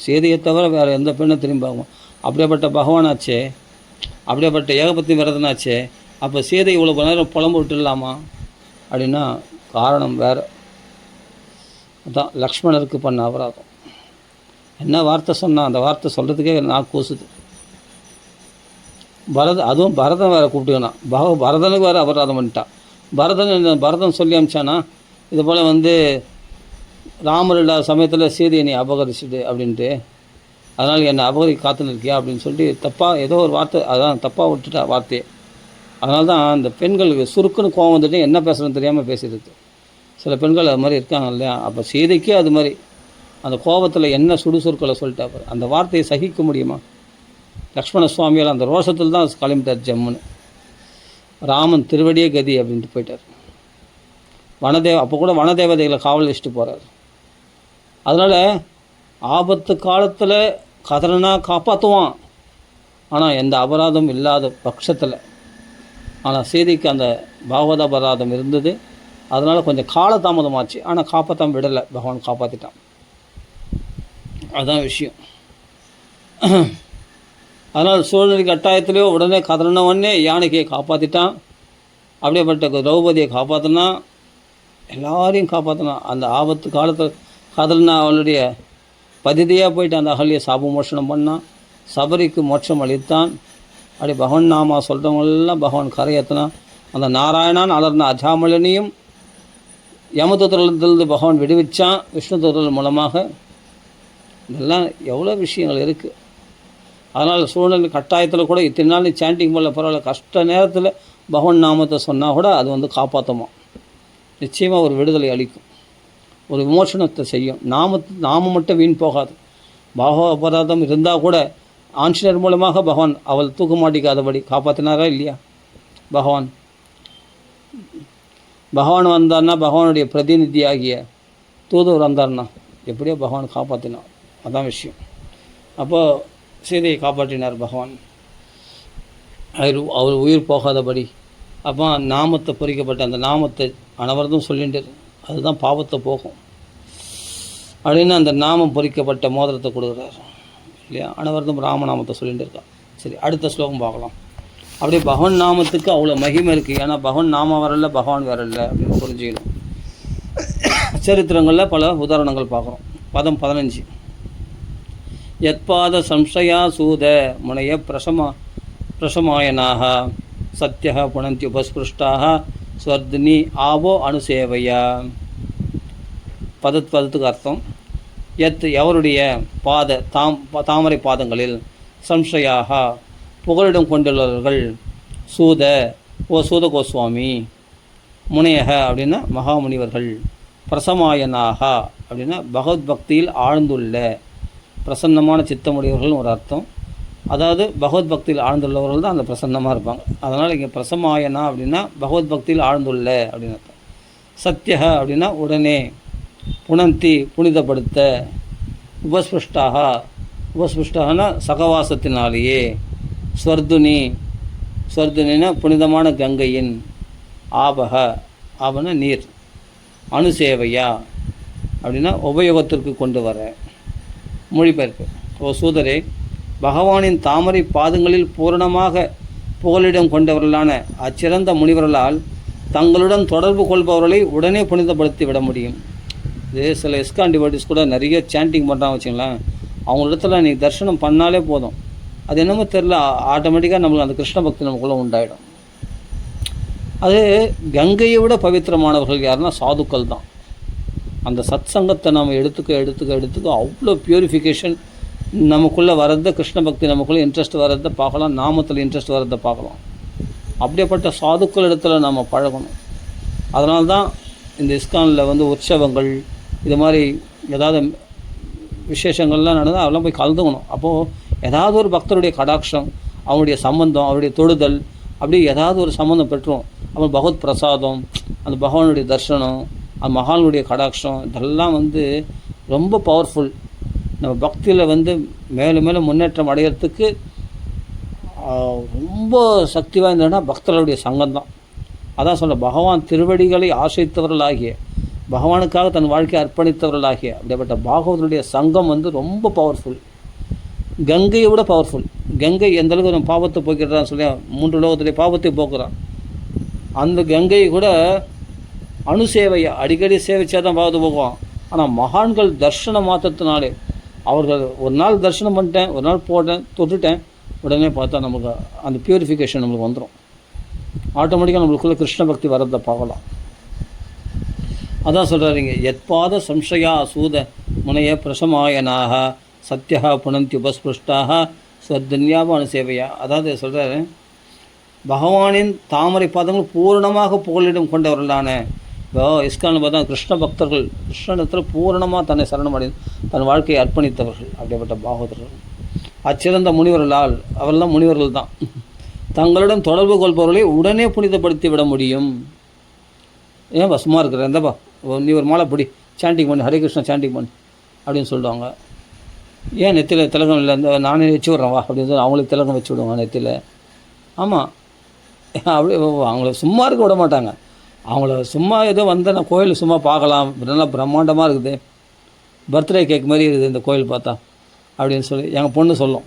சீதையை தவிர வேறு எந்த பெண்ணும் திரும்பாகும். அப்படியேப்பட்ட பகவானாச்சே, அப்படியேப்பட்ட ஏகபத்தினி விரதனாச்சே. அப்போ சீதை இவ்வளோ நேரம் புலம்பு விட்டுடலாமா அப்படின்னா காரணம் வேறு. அதான் லக்ஷ்மணருக்கு பண்ண அபராதம். என்ன வார்த்தை சொன்னால் அந்த வார்த்தை சொல்கிறதுக்கே நான் கூசுது. அதுவும் பரதன் வேறு கூப்பிட்டுக்கணும். பரதனுக்கு வேறு அபராதம் பண்ணிட்டான். பரதன் சொல்லி அமிச்சானா, இது போல் வந்து ராமர் இல்லாத சமயத்தில் சீதையை நீ அபகரிச்சுடு அப்படின்ட்டு, அதனால் என்னை அபகரிக்க காத்து நிற்கியா அப்படின்னு சொல்லிட்டு தப்பாக ஏதோ ஒரு வார்த்தை, அதான் தப்பாக விட்டுட்டா வார்த்தையை. அதனால தான் அந்த பெண்களுக்கு சுருக்குன்னு கோவம் வந்துட்டு என்ன பேசுகிறேன்னு தெரியாமல் பேசிடுது. சில பெண்கள் அது மாதிரி இருக்காங்க இல்லையா? அப்போ சீதைக்கே அது மாதிரி அந்த கோபத்தில் என்ன சுடுசுருக்களை சொல்லிட்டா, அந்த வார்த்தையை சகிக்க முடியுமா? லக்ஷ்மண சுவாமியால் அந்த ரோஷத்தில் தான் கிளம்பிட்டார் ஜம்முன்னு. ராமன் திருவடியே கதி அப்படின்ட்டு போயிட்டார். அப்போ கூட வனதேவதைகளை காவல் வச்சுட்டு போகிறார். அதனால் ஆபத்து காலத்தில் கதறனா காப்பாற்றுவான், ஆனால் எந்த அபராதம் இல்லாத பட்சத்தில். ஆனால் சீதைக்கு அந்த பாகவத அபராதம் இருந்தது. அதனால் கொஞ்சம் காலதாமதமாச்சு. ஆனால் காப்பாற்றாம விடலை, பகவான் காப்பாற்றிட்டான். அதுதான் விஷயம். அதனால் சூழ்நிலை கட்டாயத்திலேயோ உடனே கதறினவொடனே யானைக்கையை காப்பாற்றிட்டான். அப்படியேப்பட்ட திரௌபதியை காப்பாற்றினா, எல்லாரையும் காப்பாற்றினான். அந்த ஆபத்து காலத்தில் கதறினா அவளுடைய பதிதியாக போயிட்டு அந்த அகல்யை சாப மோஷனம் பண்ணான். சபரிக்கு மோட்சம் அளித்தான். அப்படி பகவான் நாமா சொல்கிறவங்களெல்லாம் பகவான் கரையேற்றினான். அந்த நாராயணான் அலர்ந்த அஜாமலனையும் யமதூதரிலிருந்து பகவான் விடுவிச்சான் விஷ்ணு தூதர்கள் மூலமாக. இதெல்லாம் எவ்வளோ விஷயங்கள் இருக்குது. அதனால் சூழ்நிலை கட்டாயத்தில் கூட இத்தனை நாள் நீ சாண்டிங் பண்ணல பரவாயில்ல, கஷ்ட நேரத்தில் பகவான் நாமத்தை சொன்னால் கூட அது வந்து காப்பாற்றுமா, நிச்சயமாக ஒரு விடுதலை அளிக்கும். ஒரு விமோசனத்தை செய்யும். நாமம் மட்டும் வீண் போகாது. பாகவபராதம் இருந்தால் கூட ஆஞ்சநேயர் மூலமாக பகவான் அவள் தூக்க மாட்டிக்காதபடி காப்பாற்றினாரா இல்லையா? பகவான் வந்தார்னா, பகவானுடைய பிரதிநிதியாகிய தூதுவர் வந்தார்னா எப்படியோ பகவான் காப்பாற்றினார். அதான் விஷயம். அப்போது சீதையை காப்பாற்றினார் பகவான், அவர் உயிர் போகாதபடி. அப்போ நாமத்தை பொறிக்கப்பட்ட அந்த நாமத்தை அனவரதும் சொல்லிட்டு அதுதான் பாவத்தை போகும் அப்படின்னு அந்த நாமம் பொறிக்கப்பட்ட மோதிரத்தை கொடுக்குறாரு இல்லையா? அனவரதும் ராமநாமத்தை சொல்லிட்டு இருக்கா. சரி, அடுத்த ஸ்லோகம் பார்க்கலாம். அப்படியே பகவான் நாமத்துக்கு அவ்வளோ மகிமை இருக்குது. ஏன்னா பகவான் நாமம் வரல, பகவான் வரல அப்படின்னு புரிஞ்சுக்கணும். சரித்திரங்களில் பல உதாரணங்கள் பார்க்குறோம். பதம் 15. யத்பாத சம்சயா சூத முனைய பிரசமாயனாக சத்யः புனந்தி உபஸ்பிருஷ்டாக ஸ்வர்தினி ஆவோ அனுசேவையா. பதத்துக்கு அர்த்தம், எவருடைய தாமரை பாதங்களில் சம்சயாக புகலிடம் கொண்டுள்ளவர்கள், சூத கோஸ்வாமி, முனையக அப்படின்னா மகாமுனிவர்கள், பிரசமாயனாக அப்படின்னா பகவத் பக்தியில் ஆழ்ந்துள்ள பிரசன்னமான சித்தமுடையவர்கள் ஒரு அர்த்தம். அதாவது பகவத் பக்தியில் ஆழ்ந்துள்ளவர்கள் தான் அந்த பிரசன்னமாக இருப்பாங்க. அதனால் இங்கே பிரசமாயனா அப்படின்னா பகவத் பக்தியில் ஆழ்ந்துள்ள அப்படின்னு அர்த்தம். சத்யக அப்படின்னா உடனே, புனந்தி புனிதப்படுத்த, உபஸ்பிருஷ்டாகனா சகவாசத்தினாலேயே, ஸ்வர்துனினா புனிதமான கங்கையின், ஆபன நீர், அனுசேவையா அப்படின்னா உபயோகத்திற்கு கொண்டு வர. மொழிபெயர்ப்பு. ஓ சூதரே, பகவானின் தாமரை பாதங்களில் பூரணமாக புகலிடம் கொண்டவர்களான அச்சிறந்த முனிவர்களால் தங்களுடன் தொடர்பு கொள்பவர்களை உடனே புனிதப்படுத்தி விட முடியும். இது சில இஸ்கான் டிவோட்டிஸ் கூட நிறைய சாண்டிங் பண்ணுறாங்க வச்சுங்களேன். அவங்களிடத்துல நீ தரிசனம் பண்ணாலே போதும், அது என்னமோ தெரில, ஆட்டோமேட்டிக்காக நம்மளுக்கு அந்த கிருஷ்ண பக்தி நமக்குள்ளே உண்டாயிடும். அது கங்கையை விட பவித்திரமானவர்கள் யாருன்னா சாதுக்கள் தான். அந்த சத் சங்கத்தை நம்ம எடுத்துக்க அவ்வளோ பியூரிஃபிகேஷன் நமக்குள்ளே வர்றத, கிருஷ்ண பக்தி நமக்குள்ளே இன்ட்ரெஸ்ட் வர்றதை பார்க்கலாம், நாமத்தில் இன்ட்ரெஸ்ட் வர்றதை பார்க்கலாம். அப்படியேப்பட்ட சாதுக்கள் இடத்துல நம்ம பழகணும். அதனால தான் இந்த இஸ்கானில் உற்சவங்கள் இது மாதிரி ஏதாவது விசேஷங்கள்லாம் நடந்தால் அதெல்லாம் போய் கலந்துக்கணும். அப்போது ஏதாவது ஒரு பக்தருடைய கடாட்சம், அவனுடைய சம்பந்தம், அவருடைய தொடுதல், அப்படி ஏதாவது ஒரு சம்பந்தம் பெற்றோம். அப்புறம் பகவத் பிரசாதம், அந்த பகவானுடைய தர்சனம், அந்த மகானுடைய கடாட்சம், இதெல்லாம் ரொம்ப பவர்ஃபுல். நம்ம பக்தியில் மேலும் மேலும் முன்னேற்றம் அடையிறதுக்கு ரொம்ப சக்தி வாய்ந்ததுன்னா பக்தர்களுடைய சங்கம் தான். அதான் சொல்ல, பகவான் திருவடிகளை ஆசைத்தவர்களாகிய, பகவானுக்காக தன் வாழ்க்கையை அர்ப்பணித்தவர்களாகிய அப்படிப்பட்ட பாகவதனுடைய சங்கம் ரொம்ப பவர்ஃபுல். கங்கையை விட பவர்ஃபுல். கங்கை எந்தளவுக்கு நம்ம பாவத்தை போக்கிறான்னு சொல்லி 3 லோகத்துடைய பாவத்தை போக்குறான். அந்த கங்கையை கூட அணுசேவையை அடிக்கடி சேவிச்சா தான் பாவத்தை போக்குவான். ஆனால் மகான்கள் தர்ஷன மாத்திரத்தினாலே, அவர்கள் ஒரு நாள் தரிசனம் பண்ணிட்டேன், ஒரு நாள் போட்டேன், தொட்டுட்டேன், உடனே பார்த்தா நமக்கு அந்த பியூரிஃபிகேஷன் நம்மளுக்கு வந்துடும். ஆட்டோமேட்டிக்காக நம்மளுக்குள்ளே கிருஷ்ண பக்தி வரதை பார்க்கலாம். அதான் சொல்கிறாருங்க, யத்பாத சம்சயா சூத முனைய பிரசமாயனாக சத்யா புனந்தி உபஸ்பிருஷ்டாக ஸ்வர்தன்யாப அனுசேவையா. அதாவது சொல்கிறாரு, பகவானின் தாமரை பாதங்கள் பூரணமாக புகலிடம் கொண்டவர்களான இஸ்கான் பார்த்தா கிருஷ்ண பக்தர்கள், கிருஷ்ணத்தில் பூரணமாக தன்னை சரணமடைந்து தன் வாழ்க்கையை அர்ப்பணித்தவர்கள் அப்படிப்பட்ட பாகவதர்கள், அச்சிறந்த முனிவர்களால், அவரெல்லாம் முனிவர்கள் தான், தங்களுடன் தொடர்பு கொள்பவர்களை உடனே புனிதப்படுத்தி விட முடியும். ஏன் சும்மா இருக்கிற எந்தப்பா, நீ ஒரு மாலை பிடி, சாண்டிங் பண்ணு, ஹரே கிருஷ்ணா சாண்டிங் பண்ணு அப்படின்னு சொல்லுவாங்க. ஏன் நெத்தியில் திலகம் இல்லை, இந்த நானே வச்சு விட்றேன் வா அப்படின்னு சொல்லி அவங்களுக்கு திலகம் வச்சு விடுவாங்க நெத்தியில். ஆமாம், அப்படியே அவங்கள சும்மா இருக்க விட மாட்டாங்க. அவங்கள சும்மா ஏதோ நான் கோயில் சும்மா பார்க்கலாம், நல்லா பிரம்மாண்டமாக இருக்குது, பர்த்டே கேக் மாதிரி இருக்குது இந்த கோயில் பார்த்தா அப்படின்னு சொல்லி எங்கள் பொண்ணு சொல்லும்.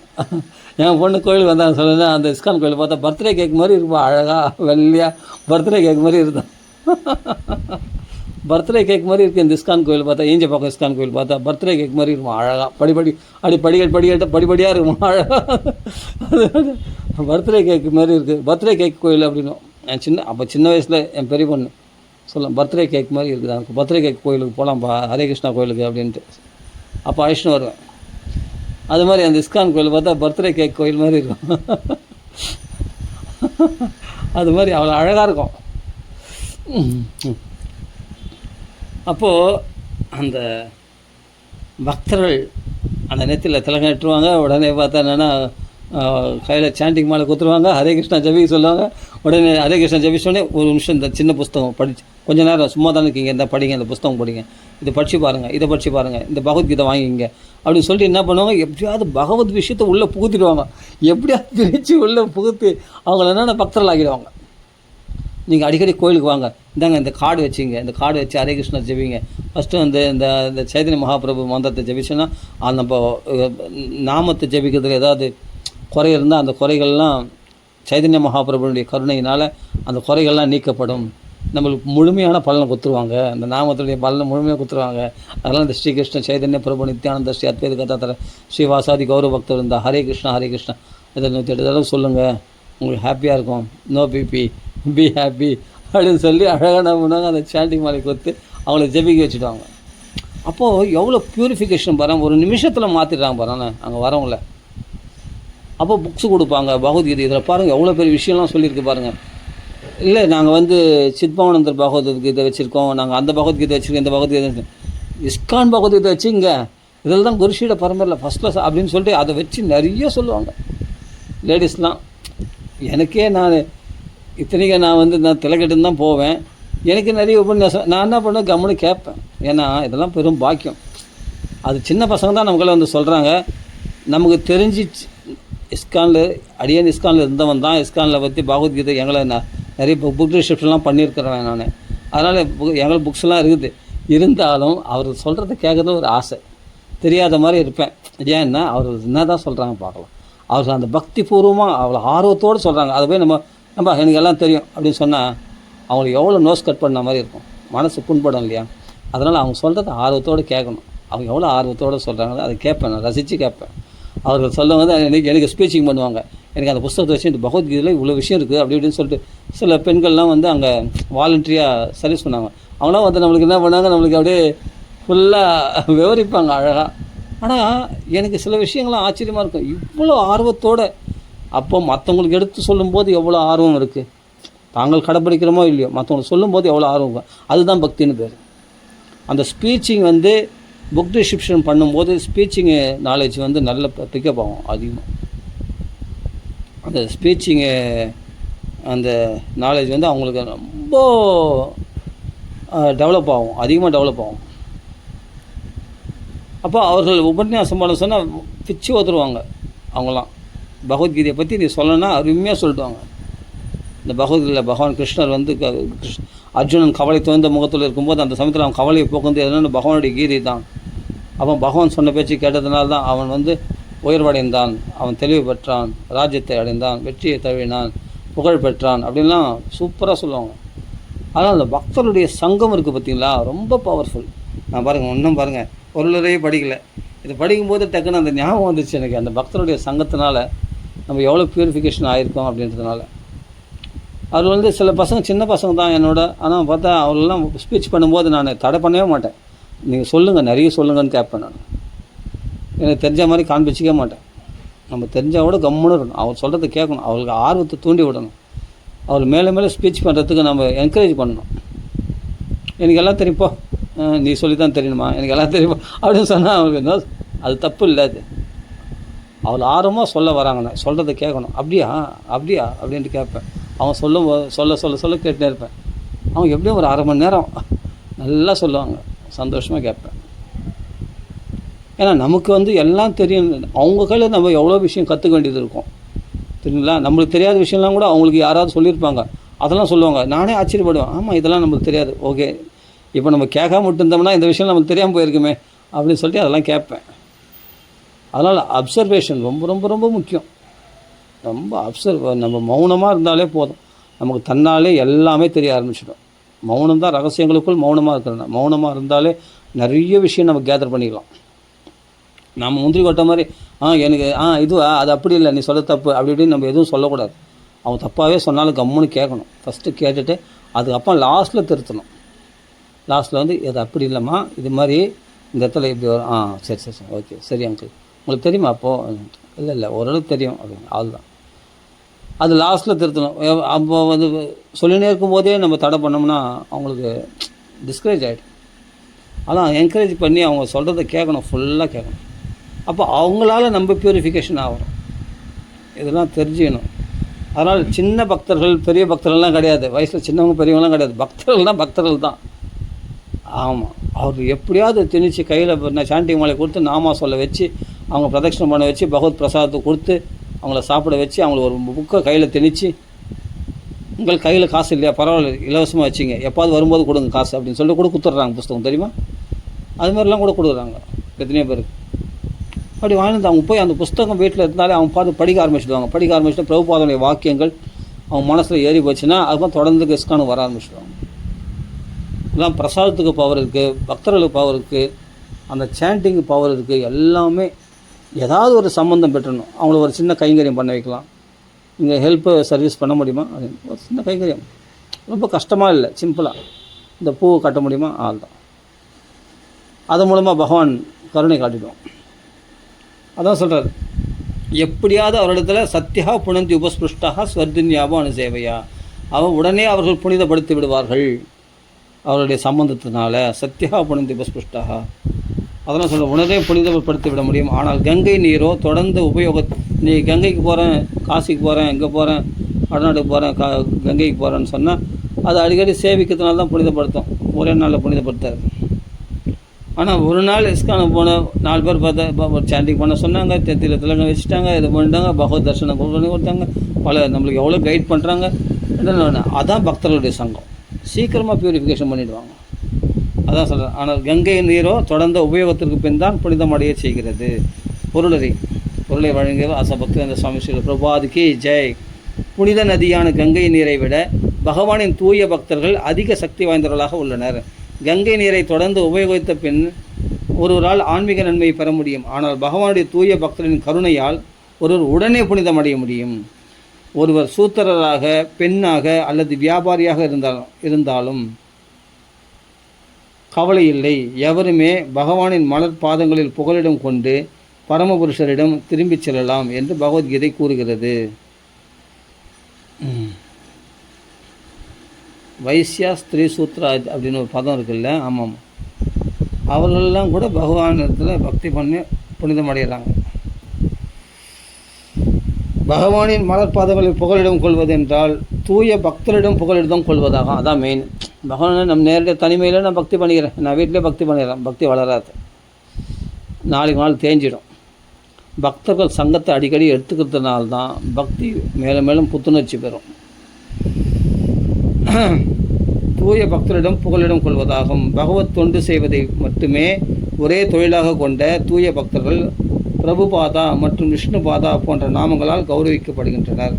எங்கள் பொண்ணு கோயிலுக்கு வந்தாங்க சொல்லுங்க, அந்த இஸ்கான் கோயில் பார்த்தா பர்த்டே கேக் மாதிரி இருக்குப்பா, அழகாக வெள்ளையாக பர்த்டே கேக் மாதிரி இருந்தான். பர்த்டே கேக் மாதிரி இருக்குது இந்த இஸ்கான் கோயில் பார்த்தா, ஈஞ்ச பக்கம் இஸ்கான் கோயில் பார்த்தா பர்த்டே கேக் மாதிரி இருக்குமா, அழகாக படிப்படியாக இருக்குமா, அழகாக பர்த்டே கேக் மாதிரி இருக்குது, பர்த்டே கேக் கோயில் அப்படின்னும். அப்போ சின்ன வயசில் என் பெரிய பொண்ணு சொல்லும், பர்த்டே கேக் மாதிரி இருக்குது, எனக்கு பர்த்டே கேக் கோயிலுக்கு போகலாம்ப்பா, ஹரே கிருஷ்ணா கோயிலுக்கு அப்படின்ட்டு. அப்போ அழிச்சுன்னு வருவேன். அது மாதிரி அந்த இஸ்கான் கோயில் பார்த்தா பர்த்டே கேக் கோயில் மாதிரி இருக்கும். அது மாதிரி அவ்வளோ அழகாக இருக்கும். அப்போது அந்த பக்தர்கள் அந்த நேரத்தில் திலகம் ஏற்றுவாங்க. உடனே பார்த்தா என்னென்னா கையில் சாண்டிங் மாலை குத்துருவாங்க, ஹரே கிருஷ்ணா ஜபிக்க சொல்லுவாங்க. உடனே ஹரே கிருஷ்ணா ஜபிச்சோடனே ஒரு நிமிஷம் இந்த சின்ன புஸ்தகம் படிச்சு கொஞ்சம் நேரம் சும்மா தானே இருக்கீங்க, இந்த படிங்க, இந்த புஸ்தகம் படிங்க, இதை படித்து பாருங்கள், இதை படித்து பாருங்கள், இந்த பகவத்கீதை வாங்கிங்க அப்படின்னு சொல்லிட்டு என்ன பண்ணுவாங்க, எப்படியாவது பகவத் விஷயத்தை உள்ளே புகுத்திடுவாங்க. எப்படியாவது பிரித்து உள்ளே புகுத்து அவங்கள என்னென்ன பக்தர்கள் ஆகிடுவாங்க. நீங்கள் அடிக்கடி கோயிலுக்கு வாங்க, இந்தாங்க இந்த கார்டு வச்சுங்க, இந்த கார்டு வச்சு ஹரே கிருஷ்ணா ஜெபிங்க. ஃபஸ்ட்டு வந்து இந்த சைதன்ய மகாபிரபு மந்திரத்தை ஜெபிச்சோன்னா அது நம்ம நாமத்தை ஜெபிக்கிறதுல ஏதாவது குறை இருந்தால் அந்த குறைகள்லாம் சைதன்ய மகாபிரபுடைய கருணையினால் அந்த குறைகள்லாம் நீக்கப்படும். நம்மளுக்கு முழுமையான பலனை கொடுத்துருவாங்க, அந்த நாமத்துடைய பலனை முழுமையாக கொடுத்துருவாங்க. அதனால் இந்த ஸ்ரீகிருஷ்ண சைதன்ய பிரபு நித்யானந்த ஸ்ரீ அத்வைத கதாதர ஸ்ரீவாசாதி கௌரவ பக்தர் இருந்தால் ஹரே கிருஷ்ணா ஹரே கிருஷ்ணா இதை 108 தடவை சொல்லுங்கள், உங்களுக்கு ஹாப்பியாக இருக்கும், நோ பிபி பி ஹாப்பி அப்படின்னு சொல்லி அழகான முன்னாங்க அந்த சாண்டிங் மாலை கொடுத்து அவங்கள ஜெபிக்க வச்சுடுவாங்க. அப்போது எவ்வளோ ப்யூரிஃபிகேஷன் பாருங்கள், ஒரு நிமிஷத்தில் மாற்றிடுறாங்க பாருங்க அங்கே வரவங்கள. அப்போ புக்ஸு கொடுப்பாங்க பகவத்கீதை, இதில் பாருங்கள் எவ்வளோ பெரிய விஷயம்லாம் சொல்லியிருக்கு பாருங்கள். இல்லை நாங்கள் வந்து சித்பவானந்தர் பகவத்கீதை வச்சுருக்கோம், நாங்கள் அந்த பகவத்கீதை வச்சுருக்கோம், இந்த பகவத்கீதை இஸ்கான் பகவத்கீதை வச்சுங்க, இதில் தான் குருஷீட பரம்பரையில் ஃபஸ்ட் கிளாஸ் அப்படின்னு சொல்லிட்டு அதை வச்சு நிறைய சொல்லுவாங்க லேடிஸ்லாம். எனக்கே நான் இத்தனைக்கும் நான் வந்து நான் திலக்கட்டுன்னு தான் போவேன், எனக்கு நிறைய உபன்யாசம் நான் என்ன பண்ணுவேன் கம்முன்னு கேட்பேன். ஏன்னா இதெல்லாம் பெரும் பாக்கியம். அது சின்ன பசங்க தான் நமக்குள்ள வந்து சொல்கிறாங்க. நமக்கு தெரிஞ்சு இஸ்கானில் அடியன் இஸ்கானில் இருந்தவன் தான் இஸ்கானில் பற்றி பகவத்கீதை எங்களை நிறைய புக் டிஸ்கிரிப்ஷன்லாம் பண்ணியிருக்கிறேன் நான். அதனால் எங்களுக்கு புக்ஸ்லாம் இருக்குது. இருந்தாலும் அவர் சொல்கிறத கேட்குறது ஒரு ஆசை, தெரியாத மாதிரி இருப்பேன். ஏன்னா அவர் என்ன தான் சொல்கிறாங்க பார்க்கலாம். அவர் அந்த பக்தி பூர்வமாக அவ்வளோ ஆர்வத்தோடு சொல்கிறாங்க. அதை போய் நம்ம எனக்கு எல்லாம் தெரியும் அப்படின்னு சொன்னால் அவங்களுக்கு எவ்வளோ நோஸ் கட் பண்ண மாதிரி இருக்கும், மனசு புண்படும் இல்லையா? அதனால் அவங்க சொல்கிறத ஆர்வத்தோடு கேட்கணும். அவங்க எவ்வளோ ஆர்வத்தோடு சொல்கிறாங்களோ அதை கேட்பேன், நான் ரசித்து கேட்பேன். அவர்கள் சொல்லும்போது எனக்கு ஸ்பீச்சிங் பண்ணுவாங்க. எனக்கு அந்த புஸ்தகத்தை வச்சு இந்த பகவத்கீதையில் இவ்வளோ விஷயம் இருக்குது அப்படி இப்படின்னு சொல்லிட்டு சில பெண்கள்லாம் வந்து அங்கே வாலண்டரியாக சர்வீஸ் பண்ணாங்க. அவங்களாம் வந்து நம்மளுக்கு என்ன பண்ணாங்க, நம்மளுக்கு அப்படியே ஃபுல்லாக விவரிப்பாங்க அழகாக. ஆனால் எனக்கு சில விஷயங்கள்லாம் ஆச்சரியமாக இருக்கும், இவ்வளோ ஆர்வத்தோடு. அப்போ மற்றவங்களுக்கு எடுத்து சொல்லும்போது எவ்வளோ ஆர்வம் இருக்குது, தாங்கள் கடைப்பிடிக்கிறோமோ இல்லையோ மற்றவங்களுக்கு சொல்லும்போது எவ்வளோ ஆர்வம் இருக்கும். அதுதான் பக்தின்னு பேர். அந்த ஸ்பீச்சிங் வந்து புக் டிஸ்கிரிப்ஷன் பண்ணும்போது ஸ்பீச்சிங்கு நாலேஜ் வந்து நல்ல பிக்கப் ஆகும் அதிகமாக. அந்த ஸ்பீச்சிங்கு அந்த நாலேஜ் வந்து அவங்களுக்கு ரொம்ப டெவலப் ஆகும், அதிகமாக டெவலப் ஆகும். அப்போ அவர்கள் உபன்யாசம் பண்ண சொன்னால் பிச்சு ஓத்துருவாங்க. அவங்களாம் பகவத்கீதையை பற்றி நீ சொல்லணும்னா அருமையாக சொல்லிட்டுவாங்க. இந்த பகவத்கீதையில் பகவான் கிருஷ்ணர் வந்து அர்ஜுனன் கவலை தோய்ந்த முகத்தில் இருக்கும்போது அந்த சமயத்தில் அவன் கவலையை போக்குறது எதுனா பகவானுடைய கீதை தான். அவன் பகவான் சொன்ன பேச்சு கேட்டதுனால தான் அவன் வந்து உயர்வடைந்தான், அவன் தெளிவு பெற்றான், ராஜ்யத்தை அடைந்தான், வெற்றியை தழுவினான், புகழ் பெற்றான் அப்படின்லாம் சூப்பராக சொல்லுவாங்க. ஆனால் அந்த பக்தருடைய சங்கம் இருக்குது பார்த்திங்களா, ரொம்ப பவர்ஃபுல். நான் பாருங்கள் இன்னும் பாருங்கள் பொருளரையே படிக்கலை, இது படிக்கும்போது டக்குன்னு அந்த ஞாபகம் வந்துச்சு எனக்கு. அந்த பக்தருடைய சங்கத்தினால நம்ம எவ்வளோ ப்யூரிஃபிகேஷன் ஆகிருக்கோம் அப்படின்றதுனால. அவர் வந்து சில பசங்க சின்ன பசங்க தான் என்னோட, ஆனால் பார்த்தா அவர்களெலாம் ஸ்பீச் பண்ணும்போது நான் தடை பண்ணவே மாட்டேன். நீங்கள் சொல்லுங்கள், நிறைய சொல்லுங்கன்னு கேட்பேன். நான் எனக்கு தெரிஞ்ச மாதிரி காண்பிச்சிக்க மாட்டேன். நம்ம தெரிஞ்சால் கூட கம்முன்னு இருக்கணும், அவர் சொல்கிறத கேட்கணும், அவங்களுக்கு ஆர்வத்தை தூண்டி விடணும். அவர் மேலே மேலே ஸ்பீச் பண்ணுறதுக்கு நம்ம என்கரேஜ் பண்ணணும். எனக்கு எல்லாம் தெரியுப்போ, நீ சொல்லி தான் தெரியணுமா, எனக்கு எல்லாம் தெரியுமா அப்படின்னு சொன்னால் அவங்களுக்கு என்ன, அது தப்பு இல்லை. அது அவள் ஆர்வமாக சொல்ல வராங்கண்ணே, சொல்கிறத கேட்கணும். அப்படியா அப்படியா அப்படின்ட்டு கேட்பேன். அவங்க சொல்ல சொல்ல சொல்ல கேட்டுனே இருப்பேன். அவங்க எப்படியும் ஒரு அரை மணி நேரம் நல்லா சொல்லுவாங்க, சந்தோஷமாக கேட்பேன். ஏன்னா நமக்கு வந்து எல்லாம் தெரியும், அவங்க கையில் நம்ம எவ்வளோ விஷயம் கற்றுக்க வேண்டியது இருக்கும் தெரியுங்களா. நம்மளுக்கு தெரியாத விஷயம்லாம் கூட அவங்களுக்கு யாராவது சொல்லியிருப்பாங்க, அதெல்லாம் சொல்லுவாங்க. நானே ஆச்சரியப்படுவேன், ஆமாம் இதெல்லாம் நம்மளுக்கு தெரியாது, ஓகே இப்போ நம்ம கேட்காம விட்டுருந்தோம்னா இந்த விஷயம் நமக்கு தெரியாமல் போயிருக்குமே அப்படின்னு சொல்லிட்டு அதெல்லாம் கேட்பேன். அதனால் அப்சர்வேஷன் ரொம்ப ரொம்ப ரொம்ப முக்கியம். ரொம்ப நம்ம மௌனமாக இருந்தாலே போதும், நமக்கு தன்னாலே எல்லாமே தெரிய ஆரம்பிச்சிடும். மௌனம் தான் ரகசியங்களுக்குள் மௌனமாக இருக்கிறது. மௌனமாக இருந்தாலே நிறைய விஷயம் நம்ம கேதர் பண்ணிக்கலாம். நம்ம முந்திரி கொட்ட மாதிரி எனக்கு இதுவா அது அப்படி இல்லை, நீ சொல்ல தப்பு அப்படி இப்படின்னு நம்ம எதுவும் சொல்லக்கூடாது. அவங்க தப்பாகவே சொன்னாலும் கம்முன்னு கேட்கணும். ஃபஸ்ட்டு கேட்டுட்டு அதுக்கப்புறம் லாஸ்ட்டில் திருத்தணும். லாஸ்ட்டில் வந்து இது அப்படி இல்லைம்மா, இது மாதிரி இந்த இடத்துல இப்படி வரும், சரி சரி சரி ஓகே சரி அங்கிள் உங்களுக்கு தெரியுமா அப்போது, இல்லை ஓரளவுக்கு தெரியும் அப்படின்னு, அதுதான் அது லாஸ்ட்டில் திருத்தணும். அப்போ வந்து சொல்லினே இருக்கும்போதே நம்ம தடை பண்ணோம்னா அவங்களுக்கு டிஸ்கரேஜ் ஆகிடும். அதான் என்கரேஜ் பண்ணி அவங்க சொல்கிறத கேட்கணும், ஃபுல்லாக கேட்கணும். அப்போ அவங்களால நம்ம ப்யூரிஃபிகேஷன் ஆகணும். இதெல்லாம் தெரிஞ்சுக்கணும். அதனால் சின்ன பக்தர்கள் பெரிய பக்தர்கள்லாம் கிடையாது, வயசில் சின்னவங்க பெரியவங்களாம் கிடையாது, பக்தர்கள் தான். ஆமாம், அவர் எப்படியாவது திணிச்சு கையில் சாண்டி மாலை கொடுத்து நாமா சொல்ல வச்சு அவங்க பிரதட்சணம் பண்ண வச்சு பகவத் பிரசாதத்தை கொடுத்து அவங்கள சாப்பிட வச்சு அவங்கள ஒரு புக்கை கையில் திணிச்சு, உங்கள் கையில் காசு இல்லையா, பரவாயில்ல இலவசமாக வச்சுங்க, எப்பாவது வரும்போது கொடுங்க காசு அப்படின்னு சொல்லிட்டு கூட கொடுத்துட்றாங்க புஸ்தகம், தெரியுமா? அது மாதிரிலாம் கூட கொடுக்குறாங்க எத்தனையோ பேருக்கு. அப்படி வாழ்ந்து அவங்க போய் அந்த புஸ்தகம் வீட்டில் இருந்தாலே அவங்க பார்த்து படிக்க ஆரம்பிச்சிடுவாங்க. படிக்க ஆரம்பிச்சுட்டு பிரபுபாதனுடைய வாக்கியங்கள் அவங்க மனசில் ஏறி போச்சுன்னா அதுதான் தொடர்ந்து இஸ்கானுக்கு வர ஆரம்பிச்சிடுவாங்க. இதெல்லாம் பிரசாதத்துக்கு பவர் இருக்குது, பக்தர்களுக்கு பவர் இருக்குது, அந்த சாண்டிங்கு பவர் இருக்குது. எல்லாமே ஏதாவது ஒரு சம்மந்தம் பெற்றணும். அவங்கள ஒரு சின்ன கைங்கரியம் பண்ண வைக்கலாம். இங்கே ஹெல்ப்பு சர்வீஸ் பண்ண முடியுமா? அது ஒரு சின்ன கைங்கரியம், ரொம்ப கஷ்டமாக இல்லை, சிம்பிளாக இந்த பூவை கட்ட முடியுமா? ஆள் தான். அது மூலமாக பகவான் கருணை காட்டிடுவோம். அதான் சொல்கிறார், எப்படியாவது அவரிடத்தில் சத்தியா புனந்தி உபஸ்பிருஷ்டாக ஸ்வர்தின்யாபம் அனுசேவையா, அவன் உடனே அவர்கள் புனிதப்படுத்தி விடுவார்கள் அவருடைய சம்பந்தத்தினால. சத்தியா புனந்தி உபஸ்பிருஷ்டாக, அதெல்லாம் சொல்ல உடனே புனிதப்படுத்தி விட முடியும். ஆனால் கங்கை நீரோ தொடர்ந்து நீ கங்கைக்கு போகிறேன், காசிக்கு போகிறேன், எங்கே போகிறேன், வடநாட்டுக்கு போகிறேன், கங்கைக்கு போகிறேன்னு சொன்னால் அது அடிக்கடி சேவிக்கிறதுனால தான் புனிதப்படுத்தும், ஒரே நாளில் புனிதப்படுத்தாது. ஆனால் ஒரு நாள் இஸ்கான போன 4 பேர் பார்த்தா சாண்டிங் பண்ண சொன்னாங்க, தெத்தியில் திலங்க வச்சுட்டாங்க, இது பண்ணிட்டாங்க, பகவத் தர்ஷனம் பண்ணி கொடுத்தாங்க, பல நம்மளுக்கு எவ்வளோ கைட் பண்ணுறாங்க. அதான் பக்தர்களுடைய சங்கம், சீக்கிரமாக ப்யூரிஃபிகேஷன் பண்ணிவிடுவாங்க. அதான் சொல்கிறேன். ஆனால் கங்கை நீரோ தொடர்ந்த உபயோகத்திற்கு பின் தான் புனிதமடைய செய்கிறது. பொருளை வழங்கியவர் ஆசபக்தி சுவாமி ஸ்ரீ பிரபாதுக்கு ஜெய். புனித நதியான கங்கை நீரை விட பகவானின் தூய பக்தர்கள் அதிக சக்தி வாய்ந்தவர்களாக உள்ளனர். கங்கை நீரை தொடர்ந்து உபயோகித்த பின் ஒருவரால் ஆன்மீக நன்மையை பெற முடியும். ஆனால் பகவானுடைய தூய பக்தரின் கருணையால் ஒருவர் உடனே புனிதமடைய முடியும். ஒருவர் சூத்திரராக, பெண்ணாக அல்லது வியாபாரியாக இருந்தாலும் கவலை இல்லை. எவருமே பகவானின் மலர் பாதங்களில் புகலிடம் கொண்டு பரமபுருஷரிடம் திரும்பிச் செல்லலாம் என்று பகவத்கீதை கூறுகிறது. வைசியா ஸ்திரீ சூத்ரா அப்படின்னு ஒரு பதம் இருக்குல்ல, ஆமாம், அவர்களெல்லாம் கூட பகவானிடத்தில் பக்தி பண்ணி புனிதமடைகிறாங்க. பகவானின் மலர்பாதங்களில் புகலிடம் கொள்வது என்றால் தூய பக்தரிடம் புகலிடம் கொள்வதாக. அதான் மெயின். பகவானை நம்ம நேரடியாக தனிமையில் நான் பக்தி பண்ணிக்கிறேன், நான் வீட்டிலே பக்தி பண்ணிக்கிறேன், பக்தி வளராது, நாளுக்கு நாள் தேஞ்சிடும். பக்தர்கள் சங்கத்தை அடிக்கடி எடுத்துக்கிறதுனால தான் பக்தி மேலும் மேலும் புத்துணர்ச்சி பெறும். தூய பக்தரிடம் புகலிடம் கொள்வதாகும். பகவத் தொண்டு செய்வதை மட்டுமே ஒரே தொழிலாக கொண்ட தூய பக்தர்கள் பிரபுபாதா மற்றும் விஷ்ணுபாதா போன்ற நாமங்களால் கௌரவிக்கப்படுகின்றனர்.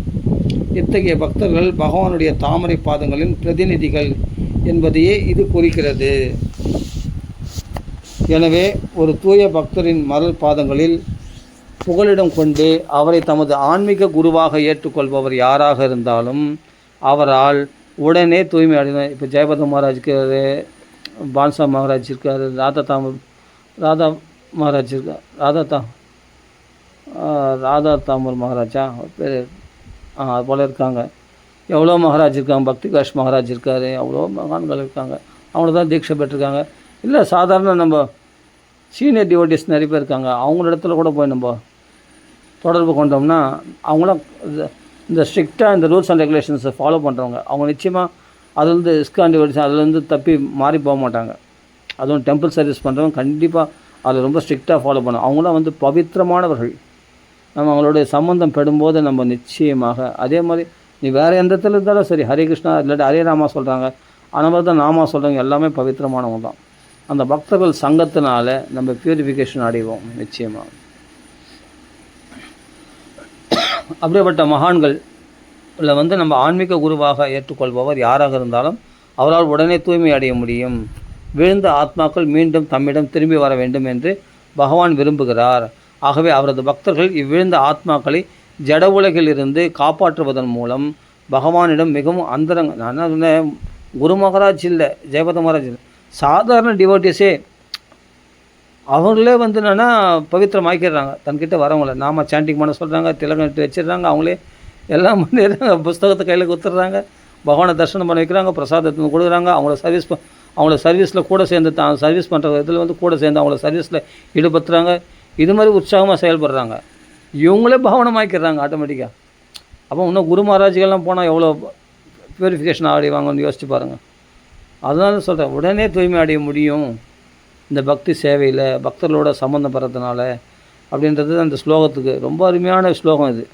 இத்தகைய பக்தர்கள் பகவானுடைய தாமரை பாதங்களின் பிரதிநிதிகள் என்பதையே இது குறிக்கிறது. எனவே ஒரு தூய பக்தரின் மலர் பாதங்களில் புகலிடம் கொண்டு அவரை தமது ஆன்மீக குருவாக ஏற்றுக்கொள்பவர் யாராக இருந்தாலும் அவரால் உடனே தூய்மை அடைந்தார். இப்போ ஜெயபத மகாராஜ் இருக்காரு, பான்சா மகாராஜ் இருக்கார், ராதா மகாராஜ் இருக்கார், ராதா தாமர் மகாராஜா பேர், அது போல் இருக்காங்க. எவ்வளோ மகாராஜ் இருக்காங்க, பக்தி காஷ் மகாராஜ் இருக்கார், அவ்வளோ மகான்கள் இருக்காங்க. அவங்கள தான் தீட்சை பெற்றிருக்காங்க. இல்லை சாதாரண நம்ம சீனியர் டிவோட்டிஸ் நிறைய பேர் இருக்காங்க, அவங்களிடத்துல கூட போய் நம்ம தொடர்பு கொண்டோம்னா அவங்களாம் இந்த ஸ்ட்ரிக்டாக இந்த ரூல்ஸ் அண்ட் ரெகுலேஷன்ஸை ஃபாலோ பண்ணுறவங்க. அவங்க நிச்சயமாக அதுலேருந்து இஸ்கான் டிவோட்டிஸ் அதுலேருந்து தப்பி மாறி போக மாட்டாங்க. அதுவும் டெம்பிள் சர்வீஸ் பண்ணுறவங்க கண்டிப்பாக அதில் ரொம்ப ஸ்ட்ரிக்டாக ஃபாலோ பண்ணுவோம். அவங்களாம் பவித்திரமானவர்கள். நம்ம அவங்களுடைய சம்பந்தம் பெறும்போது நம்ம நிச்சயமாக அதே மாதிரி நீ வேறு எந்த இடத்துல இருந்தாலும் சரி, ஹரே கிருஷ்ணா இல்லாட்டி ஹரே ராமா சொல்கிறாங்க, அந்த மாதிரி தான் நாமா சொல்கிறவங்க எல்லாமே பவித்திரமானவங்க தான். அந்த பக்தர்கள் சங்கத்தினால நம்ம பியூரிஃபிகேஷன் அடைவோம் நிச்சயமாக. அப்படிப்பட்ட மகான்கள் இல்லை நம்ம ஆன்மீக குருவாக ஏற்றுக்கொள்பவர் யாராக இருந்தாலும் அவரால் உடனே தூய்மை அடைய முடியும். விழுந்த ஆத்மாக்கள் மீண்டும் தம்மிடம் திரும்பி வர வேண்டும் என்று பகவான் விரும்புகிறார். ஆகவே அவரது பக்தர்கள் இவ்விழுந்த ஆத்மாக்களை ஜட உலகிலிருந்து காப்பாற்றுவதன் மூலம் பகவானிடம் மிகவும் அந்தரங்க. நான் என்ன சொன்னேன், குரு மகாராஜ் இல்லை, ஜெயபத மகாராஜ் இல்லை, சாதாரண டிவோட்டிஸே அவங்களே என்னென்னா பவித்திரமாக்கிடுறாங்க. தன்கிட்ட வரவங்கள நாம சாண்டிங் பண்ண சொல்கிறாங்க, திலகம் இட்டு வச்சிடுறாங்க, அவங்களே எல்லாம் பண்ணிடுறாங்க, புஸ்தகத்தை கையில் கொடுத்துட்றாங்க, பகவானை தரிசனம் பண்ண வைக்கிறாங்க, பிரசாதத்தை கொடுக்குறாங்க, அவங்கள சர்வீஸ் அவங்கள சர்வீஸில் கூட சேர்ந்து தான் சர்வீஸ் பண்ணுற இதில் வந்து கூட சேர்ந்து அவங்கள சர்வீஸில் ஈடுபடுத்துகிறாங்க. இது மாதிரி உற்சாகமாக செயல்படுறாங்க. இவங்களே பவனமாக்கிடுறாங்க ஆட்டோமேட்டிக்காக. அப்போ இன்னும் குரு மகாராஜுகள்லாம் போனால் எவ்வளோ ப்யூரிஃபிகேஷன் அடைவாங்கன்னு யோசிச்சு பாருங்கள். அதனால சொல்கிறேன், உடனே தூய்மை அடைய முடியும் இந்த பக்தி சேவையில் பக்தர்களோட சம்மந்தப்படுறதுனால அப்படின்றது அந்த ஸ்லோகத்துக்கு ரொம்ப அருமையான ஸ்லோகம் இது.